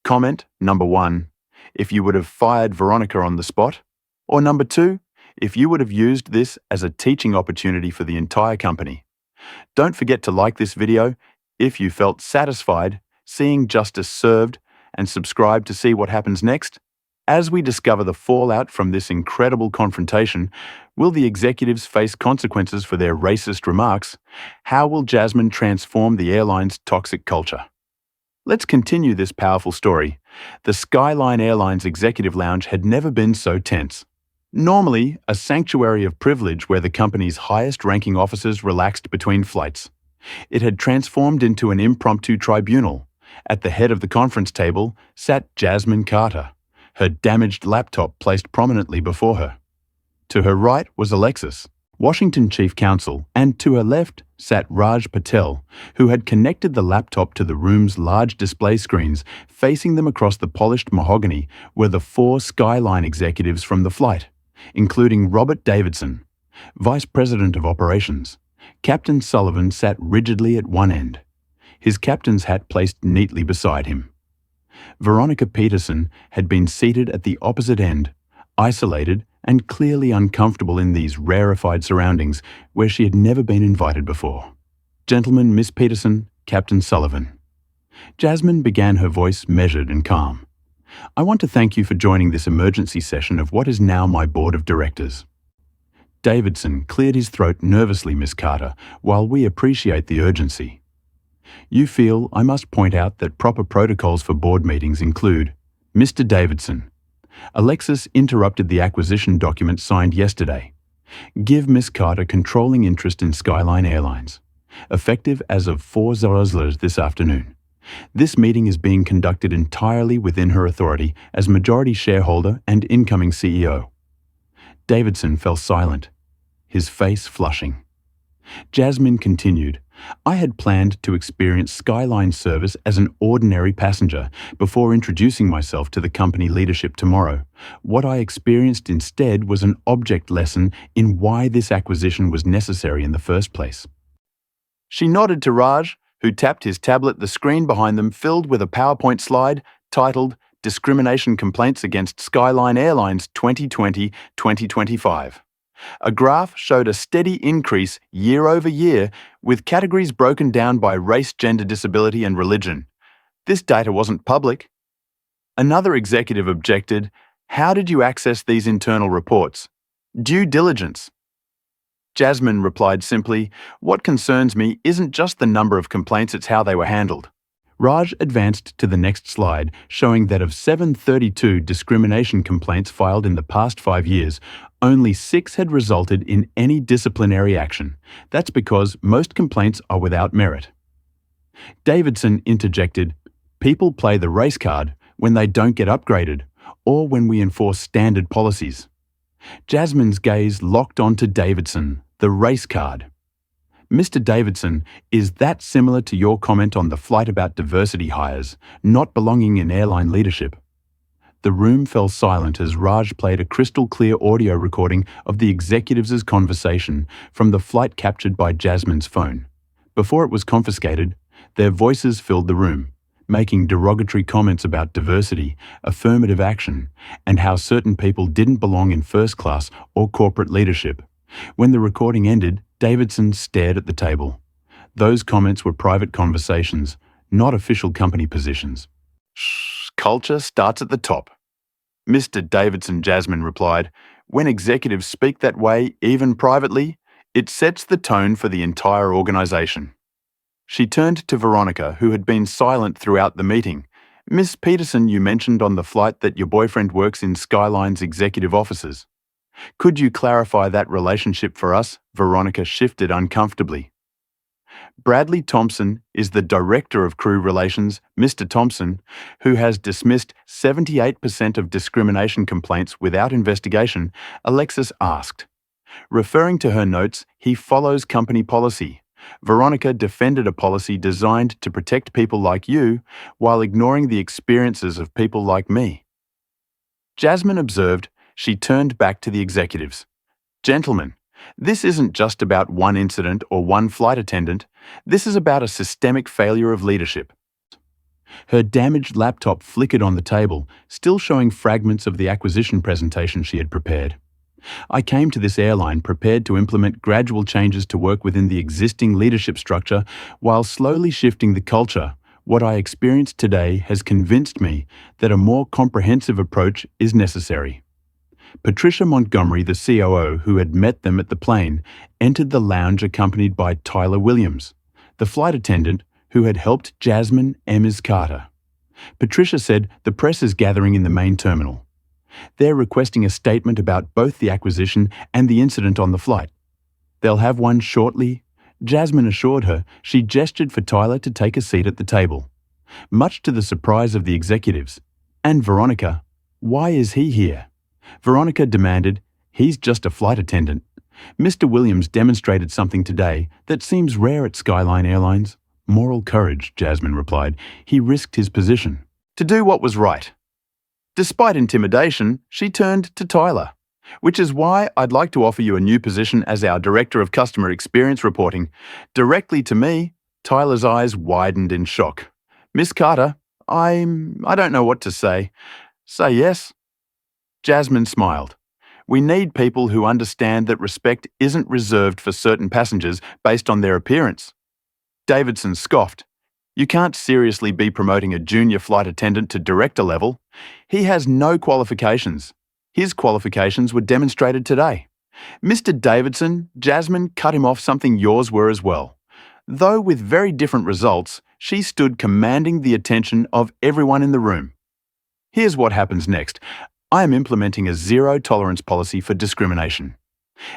Comment number 1, if you would have fired Veronica on the spot, or number 2, if you would have used this as a teaching opportunity for the entire company. Don't forget to like this video if you felt satisfied seeing justice served, and subscribe to see what happens next. As we discover the fallout from this incredible confrontation, will the executives face consequences for their racist remarks? How will Jasmine transform the airline's toxic culture? Let's continue this powerful story. The Skyline Airlines Executive Lounge had never been so tense. Normally, a sanctuary of privilege where the company's highest-ranking officers relaxed between flights, it had transformed into an impromptu tribunal. At the head of the conference table sat Jasmine Carter, her damaged laptop placed prominently before her. To her right was Alexis, Washington Chief Counsel, and to her left sat Raj Patel, who had connected the laptop to the room's large display screens. Facing them across the polished mahogany were the 4 Skyline executives from the flight, including Robert Davidson, Vice President of Operations. Captain Sullivan sat rigidly at one end, his captain's hat placed neatly beside him. Veronica Peterson had been seated at the opposite end, isolated and clearly uncomfortable in these rarefied surroundings where she had never been invited before. "Gentlemen, Miss Peterson, Captain Sullivan." Jasmine began, her voice measured and calm. "I want to thank you for joining this emergency session of what is now my board of directors." Davidson cleared his throat nervously, "Miss Carter, while we appreciate the urgency. You feel I must point out that proper protocols for board meetings include—" "Mr. Davidson." Alexis interrupted the acquisition document signed yesterday. "Give Miss Carter controlling interest in Skyline Airlines, effective as of 4:00 this afternoon. This meeting is being conducted entirely within her authority as majority shareholder and incoming CEO." Davidson fell silent, his face flushing. Jasmine continued, "I had planned to experience Skyline service as an ordinary passenger before introducing myself to the company leadership tomorrow. What I experienced instead was an object lesson in why this acquisition was necessary in the first place." She nodded to Raj, who tapped his tablet, the screen behind them filled with a PowerPoint slide titled "Discrimination Complaints Against Skyline Airlines 2020-2025. A graph showed a steady increase year over year, with categories broken down by race, gender, disability, and religion. This data wasn't public. Another executive objected, "How did you access these internal reports?" "Due diligence." Jasmine replied simply, "What concerns me isn't just the number of complaints, it's how they were handled." Raj advanced to the next slide, showing that of 732 discrimination complaints filed in the past 5 years, only 6 had resulted in any disciplinary action. That's because most complaints are without merit. Davidson interjected, "People play the race card when they don't get upgraded, or when we enforce standard policies." Jasmine's gaze locked onto Davidson, the race card. "Mr. Davidson, is that similar to your comment on the flight about diversity hires, not belonging in airline leadership?" The room fell silent as Raj played a crystal-clear audio recording of the executives' conversation from the flight captured by Jasmine's phone. Before it was confiscated, their voices filled the room, making derogatory comments about diversity, affirmative action, and how certain people didn't belong in first class or corporate leadership. When the recording ended, Davidson stared at the table. Those comments were private conversations, not official company positions. "Shh, culture starts at the top." "Mr. Davidson," Jasmine replied, "when executives speak that way, even privately, it sets the tone for the entire organization." She turned to Veronica, who had been silent throughout the meeting. "Miss Peterson, you mentioned on the flight that your boyfriend works in Skyline's executive offices. Could you clarify that relationship for us?" Veronica shifted uncomfortably. "Bradley Thompson is the Director of Crew Relations, Mr. Thompson, who has dismissed 78% of discrimination complaints without investigation," Alexis asked. Referring to her notes, "He follows company policy." Veronica defended a policy designed to protect people like you while ignoring the experiences of people like me. Jasmine observed. She turned back to the executives. "Gentlemen, this isn't just about one incident or one flight attendant. This is about a systemic failure of leadership." Her damaged laptop flickered on the table, still showing fragments of the acquisition presentation she had prepared. "I came to this airline prepared to implement gradual changes to work within the existing leadership structure while slowly shifting the culture. What I experienced today has convinced me that a more comprehensive approach is necessary." Patricia Montgomery, the COO, who had met them at the plane, entered the lounge accompanied by Tyler Williams, the flight attendant who had helped Jasmine and Ms. Carter. Patricia said, "The press is gathering in the main terminal. They're requesting a statement about both the acquisition and the incident on the flight. They'll have one shortly." Jasmine assured her. She gestured for Tyler to take a seat at the table. Much to the surprise of the executives. "And Veronica, why is he here?" Veronica demanded. "He's just a flight attendant. Mr. Williams demonstrated something today that seems rare at Skyline Airlines. Moral courage, Jasmine replied. He risked his position to do what was right. Despite intimidation, she turned to Tyler, which is why I'd like to offer you a new position as our Director of Customer Experience Reporting. Directly to me, Tyler's eyes widened in shock. Miss Carter, I don't know what to say. Say yes? Jasmine smiled. We need people who understand that respect isn't reserved for certain passengers based on their appearance. Davidson scoffed. You can't seriously be promoting a junior flight attendant to director level. He has no qualifications. His qualifications were demonstrated today. Mr. Davidson, Jasmine cut him off something yours were as well. Though with very different results, she stood commanding the attention of everyone in the room. Here's what happens next. I am implementing a zero-tolerance policy for discrimination.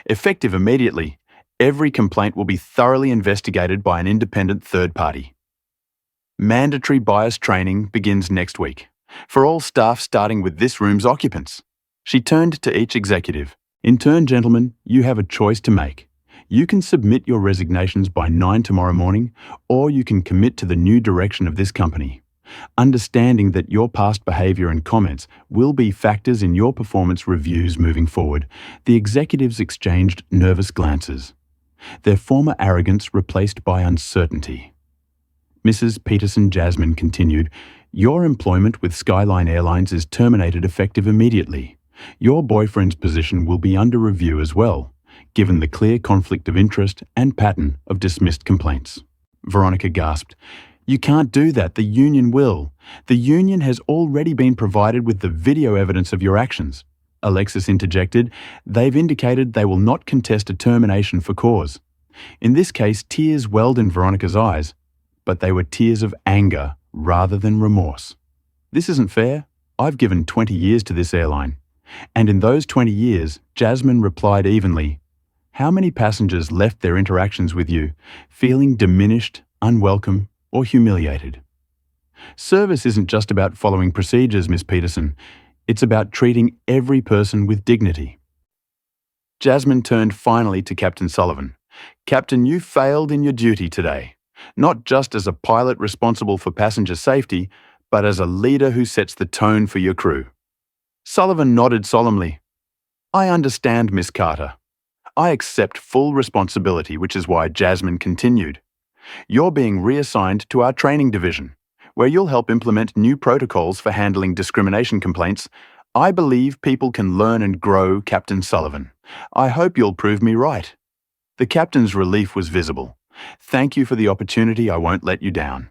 Effective immediately, every complaint will be thoroughly investigated by an independent third party. Mandatory bias training begins next week, for all staff starting with this room's occupants. She turned to each executive. In turn, gentlemen, you have a choice to make. You can submit your resignations by 9 tomorrow morning, or you can commit to the new direction of this company. Understanding that your past behavior and comments will be factors in your performance reviews moving forward, the executives exchanged nervous glances. Their former arrogance replaced by uncertainty. Mrs. Peterson Jasmine continued, Your employment with Skyline Airlines is terminated effective immediately. Your boyfriend's position will be under review as well, given the clear conflict of interest and pattern of dismissed complaints. Veronica gasped. You can't do that. The union will. The union has already been provided with the video evidence of your actions. Alexis interjected. They've indicated they will not contest a termination for cause. In this case, tears welled in Veronica's eyes, but they were tears of anger rather than remorse. This isn't fair. I've given 20 years to this airline. And in those 20 years, Jasmine replied evenly, How many passengers left their interactions with you feeling diminished, unwelcome, or humiliated? Service isn't just about following procedures, Miss Peterson. It's about treating every person with dignity. Jasmine turned finally to Captain Sullivan. Captain, you failed in your duty today, not just as a pilot responsible for passenger safety, but as a leader who sets the tone for your crew. Sullivan nodded solemnly. I understand, Miss Carter. I accept full responsibility, which is why Jasmine continued. You're being reassigned to our training division, where you'll help implement new protocols for handling discrimination complaints. I believe people can learn and grow, Captain Sullivan. I hope you'll prove me right. The captain's relief was visible. Thank you for the opportunity. I won't let you down.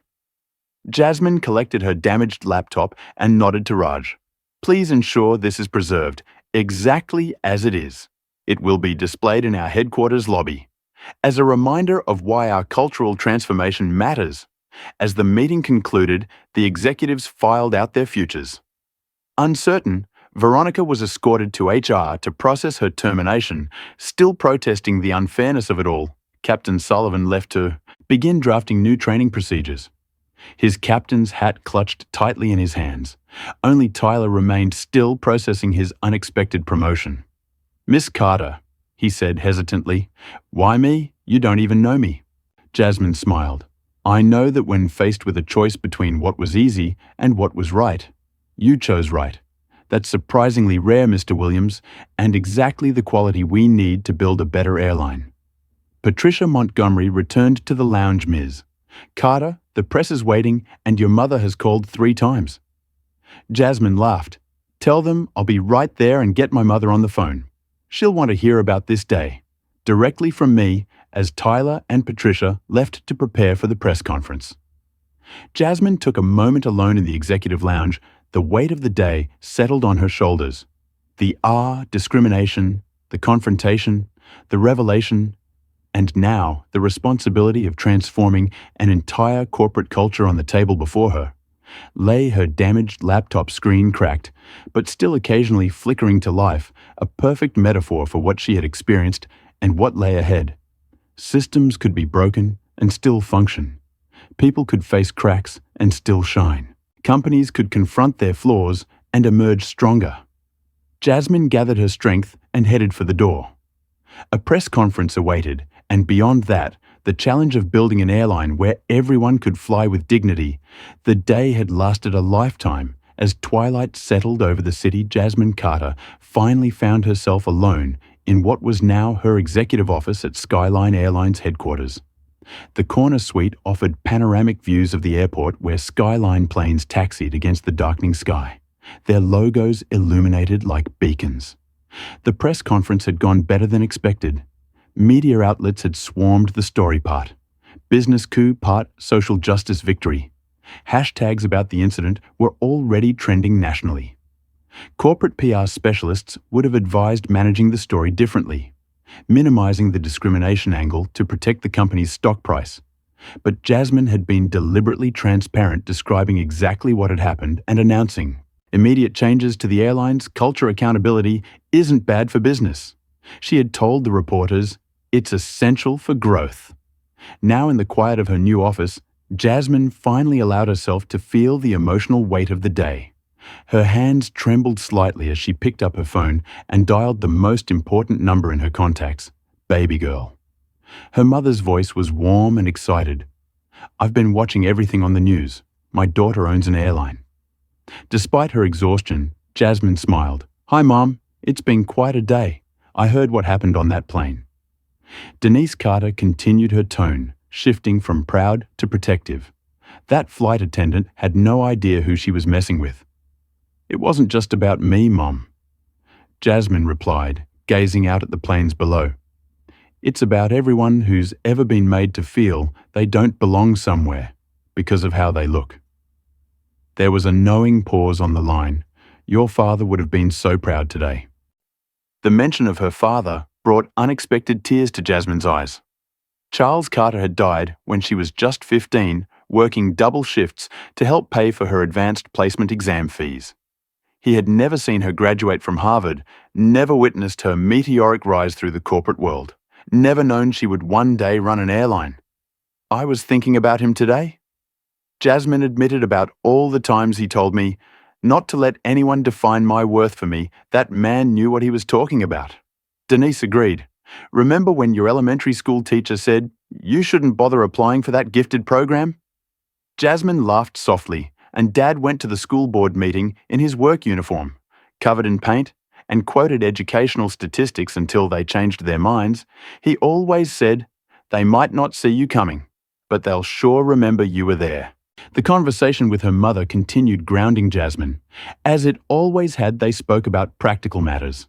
Jasmine collected her damaged laptop and nodded to Raj. Please ensure this is preserved exactly as it is. It will be displayed in our headquarters lobby as a reminder of why our cultural transformation matters. As the meeting concluded, the executives filed out their futures. Uncertain, Veronica was escorted to HR to process her termination, still protesting the unfairness of it all. Captain Sullivan left to begin drafting new training procedures. His captain's hat clutched tightly in his hands. Only Tyler remained still, processing his unexpected promotion. Miss Carter, he said hesitantly. Why me? You don't even know me. Jasmine smiled. I know that when faced with a choice between what was easy and what was right, you chose right. That's surprisingly rare, Mr. Williams, and exactly the quality we need to build a better airline. Patricia Montgomery returned to the lounge, Ms. Carter, the press is waiting, and your mother has called 3 times. Jasmine laughed. Tell them I'll be right there and get my mother on the phone. She'll want to hear about this day, directly from me, as Tyler and Patricia left to prepare for the press conference. Jasmine took a moment alone in the executive lounge. The weight of the day settled on her shoulders. The discrimination, the confrontation, the revelation, and now the responsibility of transforming an entire corporate culture on the table before her. Lay her damaged laptop screen cracked, but still occasionally flickering to life, a perfect metaphor for what she had experienced and what lay ahead. Systems could be broken and still function. People could face cracks and still shine. Companies could confront their flaws and emerge stronger. Jasmine gathered her strength and headed for the door. A press conference awaited, and beyond that, the challenge of building an airline where everyone could fly with dignity. The day had lasted a lifetime. As twilight settled over the city, Jasmine Carter finally found herself alone in what was now her executive office at Skyline Airlines headquarters. The corner suite offered panoramic views of the airport where Skyline planes taxied against the darkening sky, their logos illuminated like beacons. The press conference had gone better than expected. Media outlets had swarmed the story part. Business coup part, social justice victory. Hashtags about the incident were already trending nationally. Corporate PR specialists would have advised managing the story differently, minimizing the discrimination angle to protect the company's stock price. But Jasmine had been deliberately transparent, describing exactly what had happened and announcing, immediate changes to the airline's culture accountability isn't bad for business. She had told the reporters, it's essential for growth. Now in the quiet of her new office, Jasmine finally allowed herself to feel the emotional weight of the day. Her hands trembled slightly as she picked up her phone and dialed the most important number in her contacts, baby girl. Her mother's voice was warm and excited. I've been watching everything on the news. My daughter owns an airline. Despite her exhaustion, Jasmine smiled. Hi, Mom. It's been quite a day. I heard what happened on that plane. Denise Carter continued her tone, shifting from proud to protective. That flight attendant had no idea who she was messing with. It wasn't just about me, Mom. Jasmine replied, gazing out at the planes below. It's about everyone who's ever been made to feel they don't belong somewhere because of how they look. There was a knowing pause on the line. Your father would have been so proud today. The mention of her father brought unexpected tears to Jasmine's eyes. Charles Carter had died when she was just 15, working double shifts to help pay for her advanced placement exam fees. He had never seen her graduate from Harvard, never witnessed her meteoric rise through the corporate world, never known she would one day run an airline. I was thinking about him today. Jasmine admitted about all the times he told me, not to let anyone define my worth for me, that man knew what he was talking about. Denise agreed. Remember when your elementary school teacher said, you shouldn't bother applying for that gifted program? Jasmine laughed softly, and Dad went to the school board meeting in his work uniform, covered in paint, and quoted educational statistics until they changed their minds. He always said, they might not see you coming, but they'll sure remember you were there. The conversation with her mother continued grounding Jasmine. As it always had, they spoke about practical matters.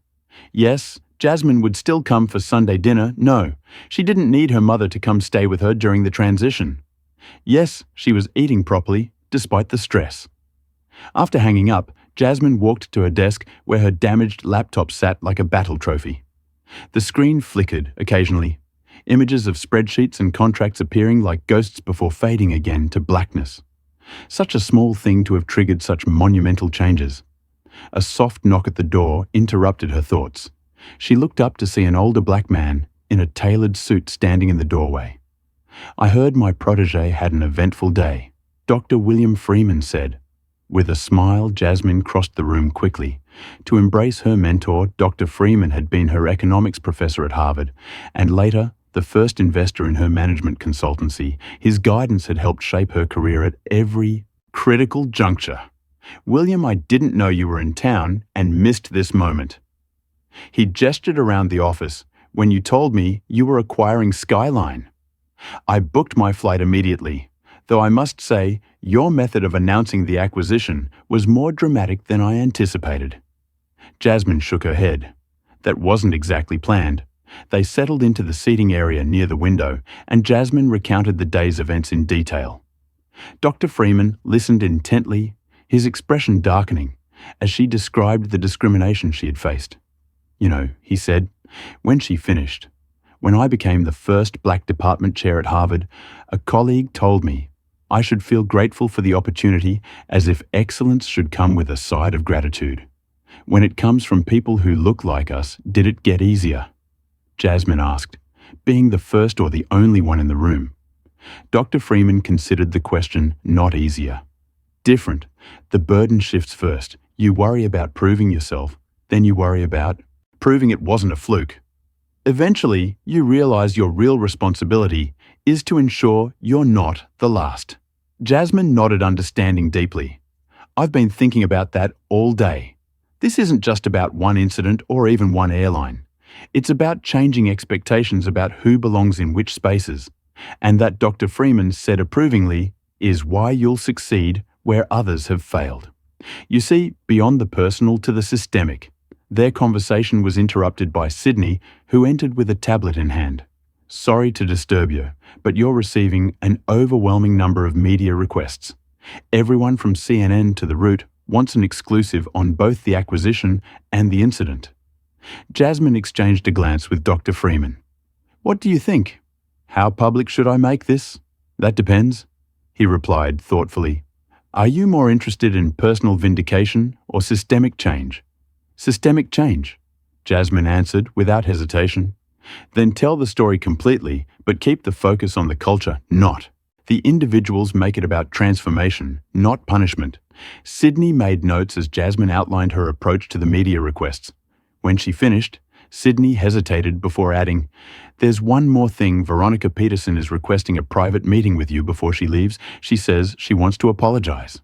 Yes, Jasmine would still come for Sunday dinner. No, she didn't need her mother to come stay with her during the transition. Yes, she was eating properly, despite the stress. After hanging up, Jasmine walked to her desk where her damaged laptop sat like a battle trophy. The screen flickered occasionally, images of spreadsheets and contracts appearing like ghosts before fading again to blackness. Such a small thing to have triggered such monumental changes. A soft knock at the door interrupted her thoughts. She looked up to see an older black man in a tailored suit standing in the doorway. I heard my protege had an eventful day, Dr. William Freeman said. With a smile, Jasmine crossed the room quickly. To embrace her mentor, Dr. Freeman had been her economics professor at Harvard, and later, the first investor in her management consultancy. His guidance had helped shape her career at every critical juncture. William, I didn't know you were in town and missed this moment. He gestured around the office when you told me you were acquiring Skyline. I booked my flight immediately, though I must say your method of announcing the acquisition was more dramatic than I anticipated. Jasmine shook her head. That wasn't exactly planned. They settled into the seating area near the window, and Jasmine recounted the day's events in detail. Dr. Freeman listened intently, his expression darkening, as she described the discrimination she had faced. You know, he said, when she finished, when I became the first black department chair at Harvard, a colleague told me I should feel grateful for the opportunity, as if excellence should come with a side of gratitude. When it comes from people who look like us, did it get easier? Jasmine asked, being the first or the only one in the room. Dr. Freeman considered the question not easier. Different. The burden shifts first. You worry about proving yourself, then you worry about proving it wasn't a fluke. Eventually, you realize your real responsibility is to ensure you're not the last. Jasmine nodded, understanding deeply. I've been thinking about that all day. This isn't just about one incident or even one airline. It's about changing expectations about who belongs in which spaces. And that, Dr. Freeman said approvingly, is why you'll succeed where others have failed. You see, beyond the personal to the systemic. Their conversation was interrupted by Sydney, who entered with a tablet in hand. Sorry to disturb you, but you're receiving an overwhelming number of media requests. Everyone from CNN to The Root wants an exclusive on both the acquisition and the incident. Jasmine exchanged a glance with Dr. Freeman. What do you think? How public should I make this? That depends, he replied thoughtfully. Are you more interested in personal vindication or systemic change? Systemic change, Jasmine answered without hesitation. Then tell the story completely, but keep the focus on the culture, not. The individuals make it about transformation, not punishment. Sydney made notes as Jasmine outlined her approach to the media requests. When she finished, Sydney hesitated before adding, There's one more thing. Veronica Peterson is requesting a private meeting with you before she leaves. She says she wants to apologize.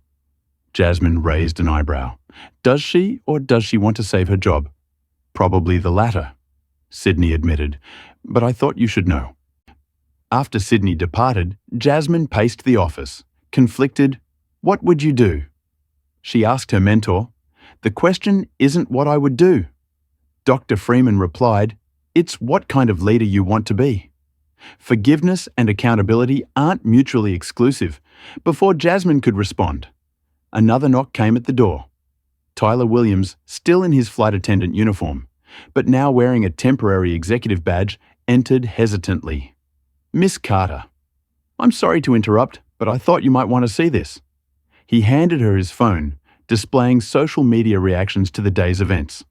Jasmine raised an eyebrow. Does she, or does she want to save her job? Probably the latter, Sydney admitted, but I thought you should know. After Sydney departed, Jasmine paced the office, conflicted. What would you do? She asked her mentor. The question isn't what I would do. Dr. Freeman replied, It's what kind of leader you want to be. Forgiveness and accountability aren't mutually exclusive. Before Jasmine could respond, another knock came at the door. Tyler Williams, still in his flight attendant uniform, but now wearing a temporary executive badge, entered hesitantly. Miss Carter. I'm sorry to interrupt, but I thought you might want to see this. He handed her his phone, displaying social media reactions to the day's events.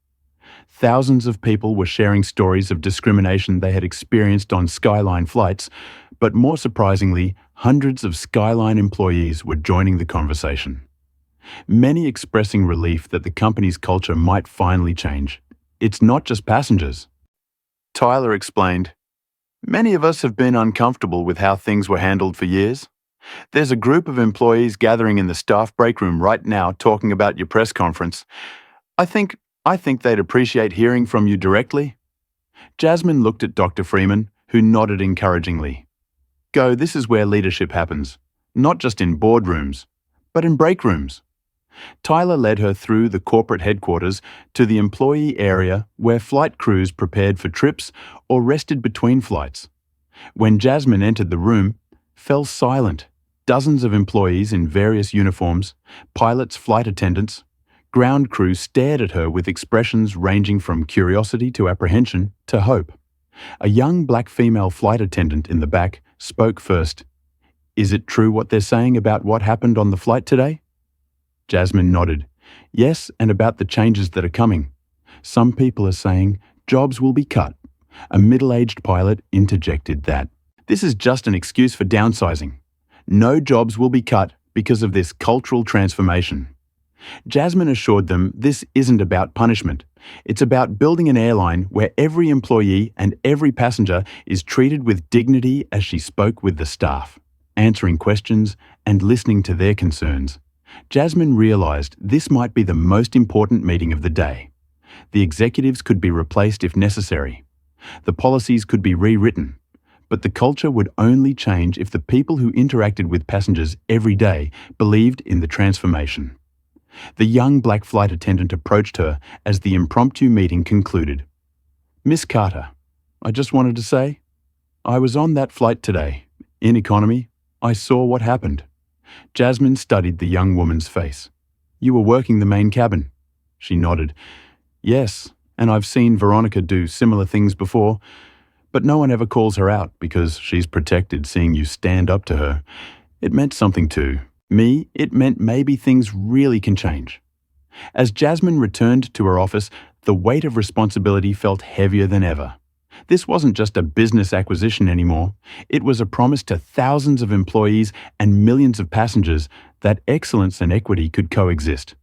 Thousands of people were sharing stories of discrimination they had experienced on Skyline flights, but more surprisingly, hundreds of Skyline employees were joining the conversation. Many expressing relief that the company's culture might finally change. It's not just passengers. Tyler explained, Many of us have been uncomfortable with how things were handled for years. There's a group of employees gathering in the staff break room right now talking about your press conference. I think they'd appreciate hearing from you directly. Jasmine looked at Dr. Freeman, who nodded encouragingly. Go, this is where leadership happens, not just in boardrooms, but in break rooms. Tyler led her through the corporate headquarters to the employee area where flight crews prepared for trips or rested between flights. When Jasmine entered the room, fell silent. Dozens of employees in various uniforms, pilots, flight attendants, ground crew stared at her with expressions ranging from curiosity to apprehension to hope. A young black female flight attendant in the back spoke first. Is it true what they're saying about what happened on the flight today? Jasmine nodded. Yes, and about the changes that are coming. Some people are saying jobs will be cut. A middle-aged pilot interjected that. This is just an excuse for downsizing. No jobs will be cut because of this cultural transformation. Jasmine assured them this isn't about punishment. It's about building an airline where every employee and every passenger is treated with dignity as she spoke with the staff, answering questions and listening to their concerns. Jasmine realized this might be the most important meeting of the day. The executives could be replaced if necessary. The policies could be rewritten. But the culture would only change if the people who interacted with passengers every day believed in the transformation. The young black flight attendant approached her as the impromptu meeting concluded. Miss Carter, I just wanted to say, I was on that flight today. In economy, I saw what happened. Jasmine studied the young woman's face. You were working the main cabin. She nodded. Yes, and I've seen Veronica do similar things before, but no one ever calls her out because she's protected seeing you stand up to her. It meant something to me. It meant maybe things really can change. As Jasmine returned to her office, the weight of responsibility felt heavier than ever. This wasn't just a business acquisition anymore. It was a promise to thousands of employees and millions of passengers that excellence and equity could coexist.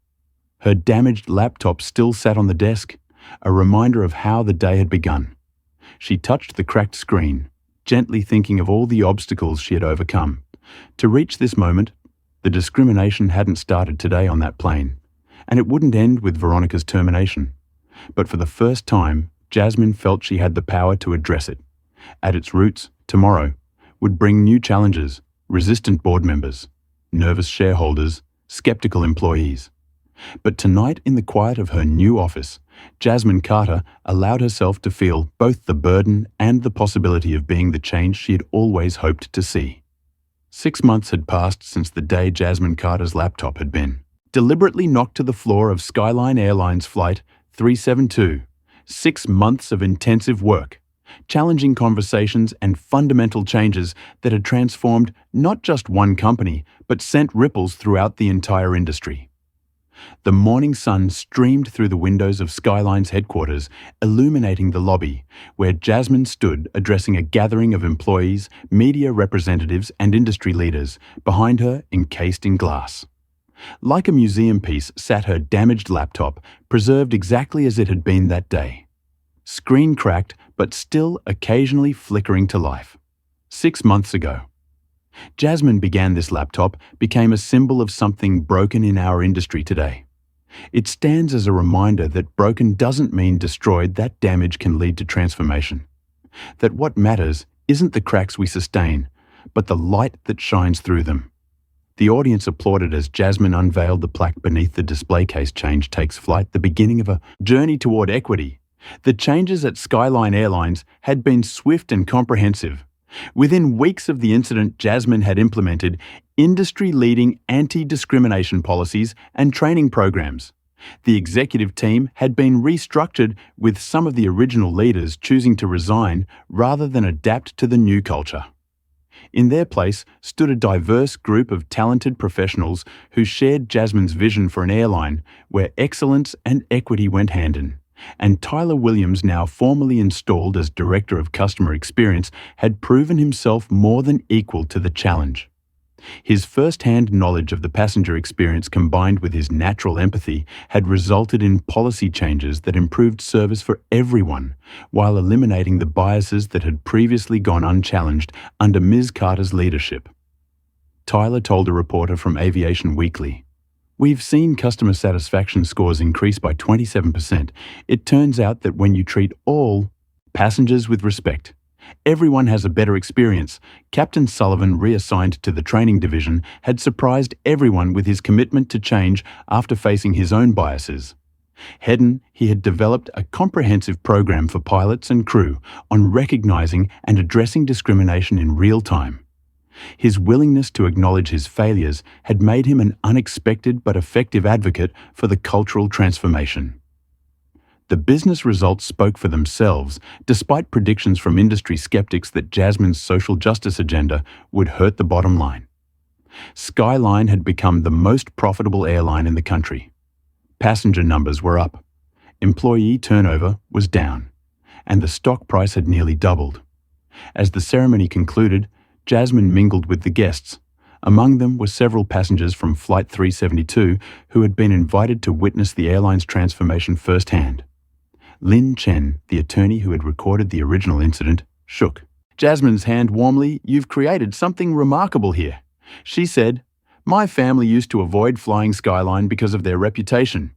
Her damaged laptop still sat on the desk, a reminder of how the day had begun. She touched the cracked screen, gently thinking of all the obstacles she had overcome. To reach this moment, the discrimination hadn't started today on that plane, and it wouldn't end with Veronica's termination. But for the first time, Jasmine felt she had the power to address it. At its roots, tomorrow would bring new challenges, resistant board members, nervous shareholders, skeptical employees. But tonight, in the quiet of her new office, Jasmine Carter allowed herself to feel both the burden and the possibility of being the change she had always hoped to see. 6 months had passed since the day Jasmine Carter's laptop had been deliberately knocked to the floor of Skyline Airlines Flight 372. 6 months of intensive work, challenging conversations and fundamental changes that had transformed not just one company, but sent ripples throughout the entire industry. The morning sun streamed through the windows of Skyline's headquarters, illuminating the lobby, where Jasmine stood addressing a gathering of employees, media representatives, and industry leaders, behind her encased in glass. Like a museum piece sat her damaged laptop, preserved exactly as it had been that day. Screen cracked, but still occasionally flickering to life. 6 months ago. Jasmine began this laptop, became a symbol of something broken in our industry today. It stands as a reminder that broken doesn't mean destroyed, that damage can lead to transformation. That what matters isn't the cracks we sustain, but the light that shines through them. The audience applauded as Jasmine unveiled the plaque beneath the display case. Change takes flight, the beginning of a journey toward equity. The changes at Skyline Airlines had been swift and comprehensive. Within weeks of the incident, Jasmine had implemented industry-leading anti-discrimination policies and training programs. The executive team had been restructured, with some of the original leaders choosing to resign rather than adapt to the new culture. In their place stood a diverse group of talented professionals who shared Jasmine's vision for an airline where excellence and equity went hand in. And Tyler Williams, now formally installed as Director of Customer Experience, had proven himself more than equal to the challenge. His first-hand knowledge of the passenger experience combined with his natural empathy had resulted in policy changes that improved service for everyone, while eliminating the biases that had previously gone unchallenged under Ms. Carter's leadership. Tyler told a reporter from Aviation Weekly, "We've seen customer satisfaction scores increase by 27%. It turns out that when you treat all passengers with respect, everyone has a better experience." Captain Sullivan, reassigned to the training division, had surprised everyone with his commitment to change after facing his own biases. Heading, he had developed a comprehensive program for pilots and crew on recognizing and addressing discrimination in real time. His willingness to acknowledge his failures had made him an unexpected but effective advocate for the cultural transformation. The business results spoke for themselves, despite predictions from industry skeptics that Jasmine's social justice agenda would hurt the bottom line. Skyline had become the most profitable airline in the country. Passenger numbers were up, employee turnover was down, and the stock price had nearly doubled. As the ceremony concluded, Jasmine mingled with the guests. Among them were several passengers from Flight 372 who had been invited to witness the airline's transformation firsthand. Lin Chen, the attorney who had recorded the original incident, shook Jasmine's hand warmly. "You've created something remarkable here," she said. "My family used to avoid flying Skyline because of their reputation.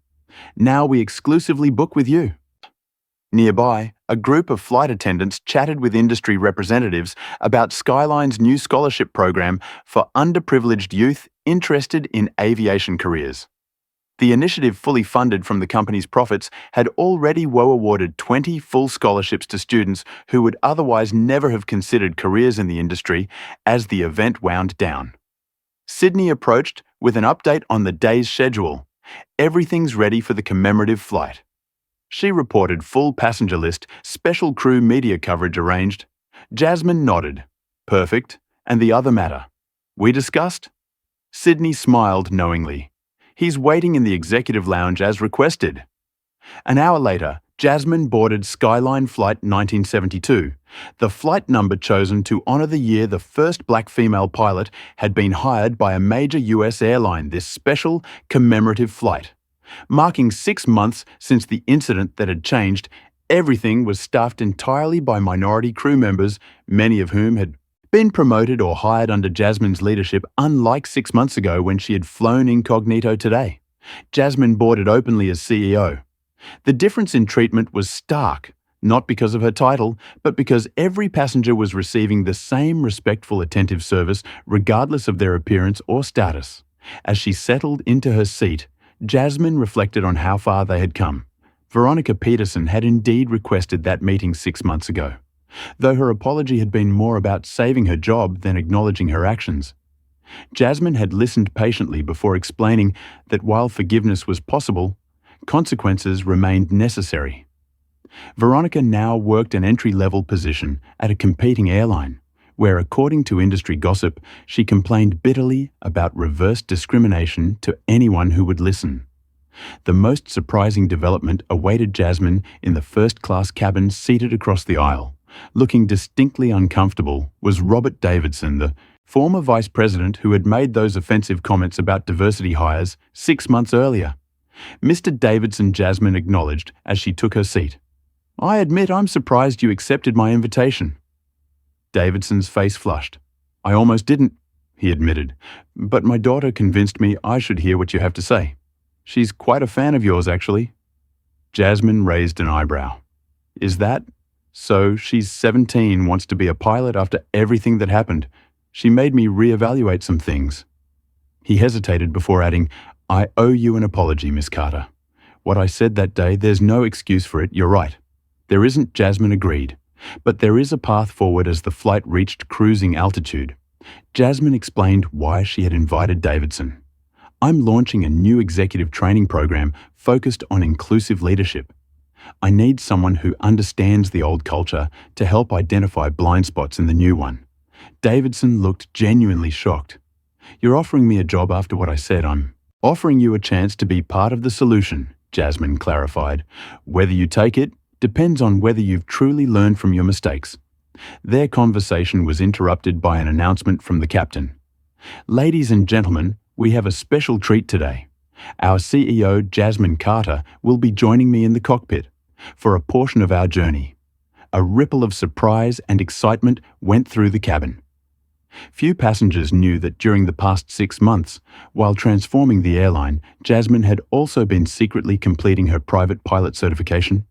Now we exclusively book with you." Nearby, a group of flight attendants chatted with industry representatives about Skyline's new scholarship program for underprivileged youth interested in aviation careers. The initiative, fully funded from the company's profits, had already awarded 20 full scholarships to students who would otherwise never have considered careers in the industry. As the event wound down, Sydney approached with an update on the day's schedule. "Everything's ready for the commemorative flight." She reported full passenger list, special crew media coverage arranged. Jasmine nodded. "Perfect. And the other matter we discussed?" Sydney smiled knowingly. "He's waiting in the executive lounge as requested." An hour later, Jasmine boarded Skyline Flight 1972, the flight number chosen to honor the year the first black female pilot had been hired by a major US airline. This special commemorative flight, marking 6 months since the incident that had changed Everything was staffed entirely by minority crew members, many of whom had been promoted or hired under Jasmine's leadership, unlike 6 months ago when she had flown incognito today. Jasmine boarded openly as CEO. The difference in treatment was stark, not because of her title, but because every passenger was receiving the same respectful, attentive service, regardless of their appearance or status. As she settled into her seat, Jasmine reflected on how far they had come. Veronica Peterson had indeed requested that meeting 6 months ago, though her apology had been more about saving her job than acknowledging her actions. Jasmine had listened patiently before explaining that while forgiveness was possible, consequences remained necessary. Veronica now worked an entry-level position at a competing airline, where, according to industry gossip, she complained bitterly about reverse discrimination to anyone who would listen. The most surprising development awaited Jasmine in the first-class cabin seated across the aisle. Looking distinctly uncomfortable was Robert Davidson, the former vice president who had made those offensive comments about diversity hires 6 months earlier. Mr. Davidson, Jasmine acknowledged as she took her seat. "I admit I'm surprised you accepted my invitation." Davidson's face flushed. "I almost didn't," he admitted, "but my daughter convinced me I should hear what you have to say. She's quite a fan of yours, actually." Jasmine raised an eyebrow. "Is that? So she's 17, wants to be a pilot after everything that happened. She made me reevaluate some things." He hesitated before adding, "I owe you an apology, Miss Carter. What I said that day, there's no excuse for it, you're right. There isn't," Jasmine agreed, "but there is a path forward." As the flight reached cruising altitude, Jasmine explained why she had invited Davidson. "I'm launching a new executive training program focused on inclusive leadership. I need someone who understands the old culture to help identify blind spots in the new one." Davidson looked genuinely shocked. "You're offering me a job after what I said. I'm offering you a chance to be part of the solution," Jasmine clarified. "Whether you take it depends on whether you've truly learned from your mistakes." Their conversation was interrupted by an announcement from the captain. "Ladies and gentlemen, we have a special treat today. Our CEO, Jasmine Carter, will be joining me in the cockpit for a portion of our journey." A ripple of surprise and excitement went through the cabin. Few passengers knew that during the past 6 months, while transforming the airline, Jasmine had also been secretly completing her private pilot certification,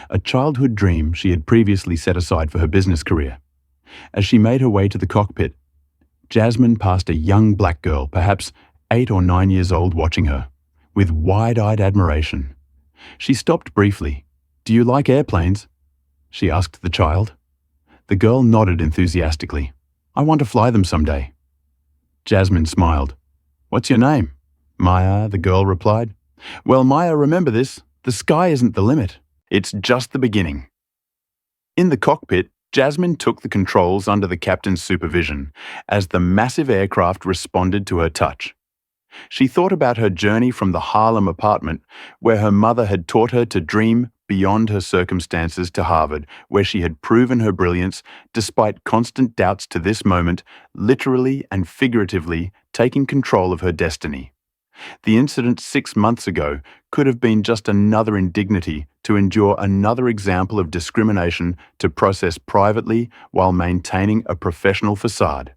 a childhood dream she had previously set aside for her business career. As she made her way to the cockpit, Jasmine passed a young black girl, perhaps 8 or 9 years old, watching her with wide-eyed admiration. She stopped briefly. "Do you like airplanes?" she asked the child. The girl nodded enthusiastically. "I want to fly them someday." Jasmine smiled. "What's your name?" "Maya," the girl replied. "Well, Maya, remember this. The sky isn't the limit. It's just the beginning." In the cockpit, Jasmine took the controls under the captain's supervision as the massive aircraft responded to her touch. She thought about her journey from the Harlem apartment, where her mother had taught her to dream beyond her circumstances, to Harvard, where she had proven her brilliance despite constant doubts, to this moment, literally and figuratively taking control of her destiny. The incident 6 months ago could have been just another indignity to endure, another example of discrimination to process privately while maintaining a professional facade.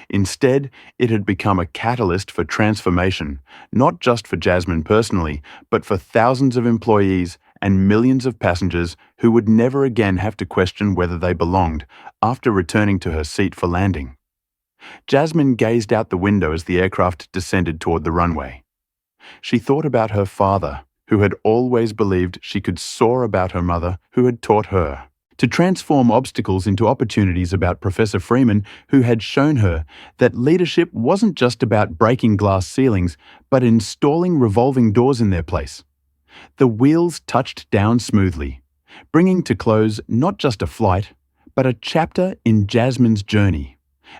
Instead, it had become a catalyst for transformation, not just for Jasmine personally, but for thousands of employees and millions of passengers who would never again have to question whether they belonged after returning to her seat for landing. Jasmine gazed out the window as the aircraft descended toward the runway. She thought about her father, who had always believed she could soar, about her mother, who had taught her to transform obstacles into opportunities, about Professor Freeman, who had shown her that leadership wasn't just about breaking glass ceilings, but installing revolving doors in their place. The wheels touched down smoothly, bringing to close not just a flight, but a chapter in Jasmine's journey.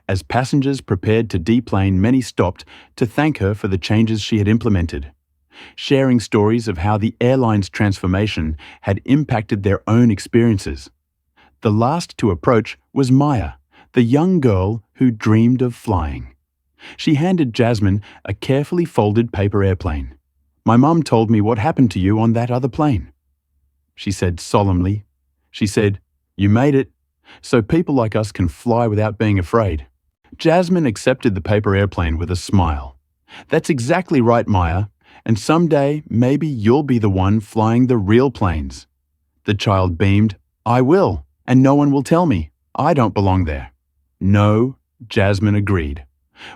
As passengers prepared to deplane, many stopped to thank her for the changes she had implemented, sharing stories of how the airline's transformation had impacted their own experiences. The last to approach was Maya, the young girl who dreamed of flying. She handed Jasmine a carefully folded paper airplane. "My mum told me what happened to you on that other plane." she said solemnly. She said, "You made it, so people like us can fly without being afraid." Jasmine accepted the paper airplane with a smile. "That's exactly right, Maya, and someday maybe you'll be the one flying the real planes." The child beamed. "I will, and no one will tell me. I don't belong there." "No," Jasmine agreed,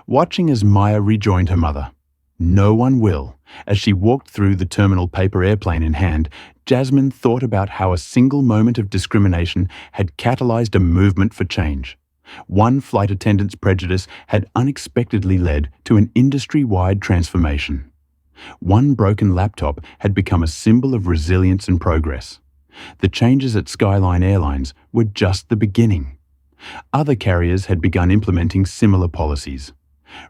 watching as Maya rejoined her mother. "No one will." As she walked through the terminal paper airplane in hand, Jasmine thought about how a single moment of discrimination had catalyzed a movement for change. One flight attendant's prejudice had unexpectedly led to an industry-wide transformation. One broken laptop had become a symbol of resilience and progress. The changes at Skyline Airlines were just the beginning. Other carriers had begun implementing similar policies.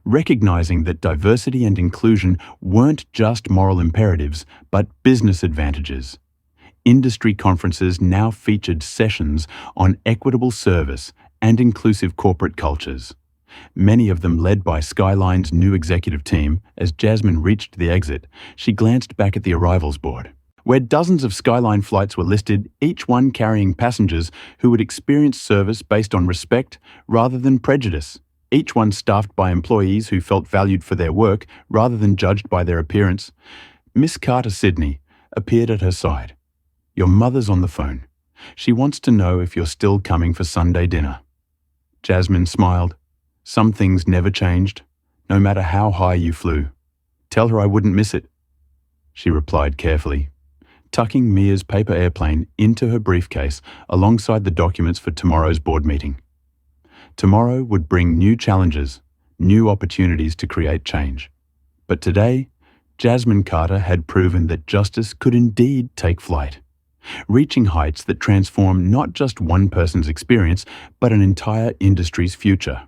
Recognizing that diversity and inclusion weren't just moral imperatives, but business advantages. Industry conferences now featured sessions on equitable service and inclusive corporate cultures. Many of them led by Skyline's new executive team. As Jasmine reached the exit, she glanced back at the arrivals board, where dozens of Skyline flights were listed, each one carrying passengers who would experience service based on respect rather than prejudice. Each one staffed by employees who felt valued for their work rather than judged by their appearance. Miss Carter Sidney appeared at her side. "Your mother's on the phone. She wants to know if you're still coming for Sunday dinner." Jasmine smiled. "Some things never changed, no matter how high you flew. Tell her I wouldn't miss it," she replied carefully, tucking Mia's paper airplane into her briefcase alongside the documents for tomorrow's board meeting. Tomorrow would bring new challenges, new opportunities to create change. But today, Jasmine Carter had proven that justice could indeed take flight, reaching heights that transform not just one person's experience, but an entire industry's future.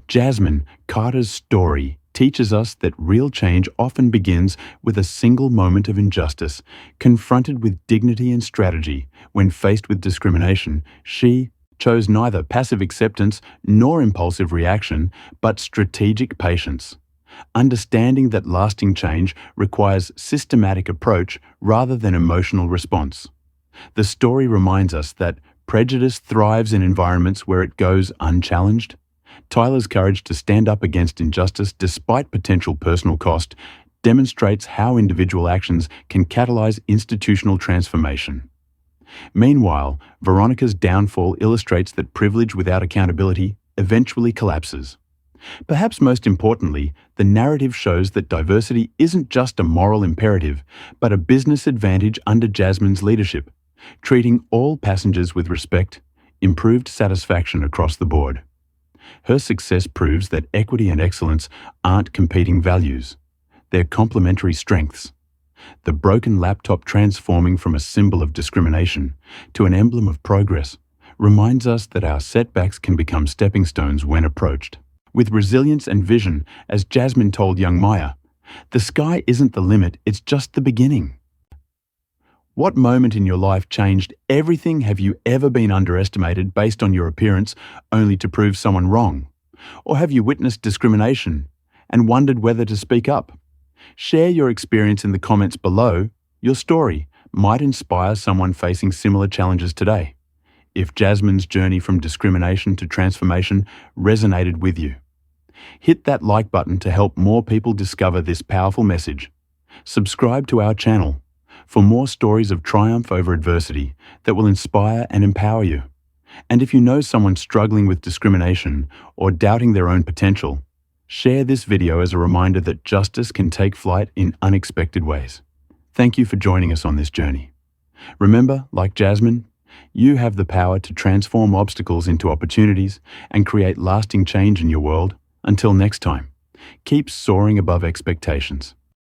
Jasmine Carter's story teaches us that real change often begins with a single moment of injustice. Confronted with dignity and strategy when faced with discrimination, she chose neither passive acceptance nor impulsive reaction, but strategic patience, understanding that lasting change requires systematic approach rather than emotional response. The story reminds us that prejudice thrives in environments where it goes unchallenged. Tyler's courage to stand up against injustice despite potential personal cost demonstrates how individual actions can catalyze institutional transformation. Meanwhile, Veronica's downfall illustrates that privilege without accountability eventually collapses. Perhaps most importantly, the narrative shows that diversity isn't just a moral imperative, but a business advantage under Jasmine's leadership, treating all passengers with respect, improved satisfaction across the board. Her success proves that equity and excellence aren't competing values, they're complementary strengths. The broken laptop transforming from a symbol of discrimination to an emblem of progress reminds us that our setbacks can become stepping stones when approached with resilience and vision. As Jasmine told young Maya, "The sky isn't the limit, it's just the beginning." What moment in your life changed everything? Have you ever been underestimated based on your appearance only to prove someone wrong? Or have you witnessed discrimination and wondered whether to speak up? Share your experience in the comments below. Your story might inspire someone facing similar challenges today. If Jasmine's journey from discrimination to transformation resonated with you, hit that like button to help more people discover this powerful message. Subscribe to our channel for more stories of triumph over adversity that will inspire and empower you. And if you know someone struggling with discrimination or doubting their own potential, share this video as a reminder that justice can take flight in unexpected ways. Thank you for joining us on this journey. Remember, like Jasmine, you have the power to transform obstacles into opportunities and create lasting change in your world. Until next time, keep soaring above expectations.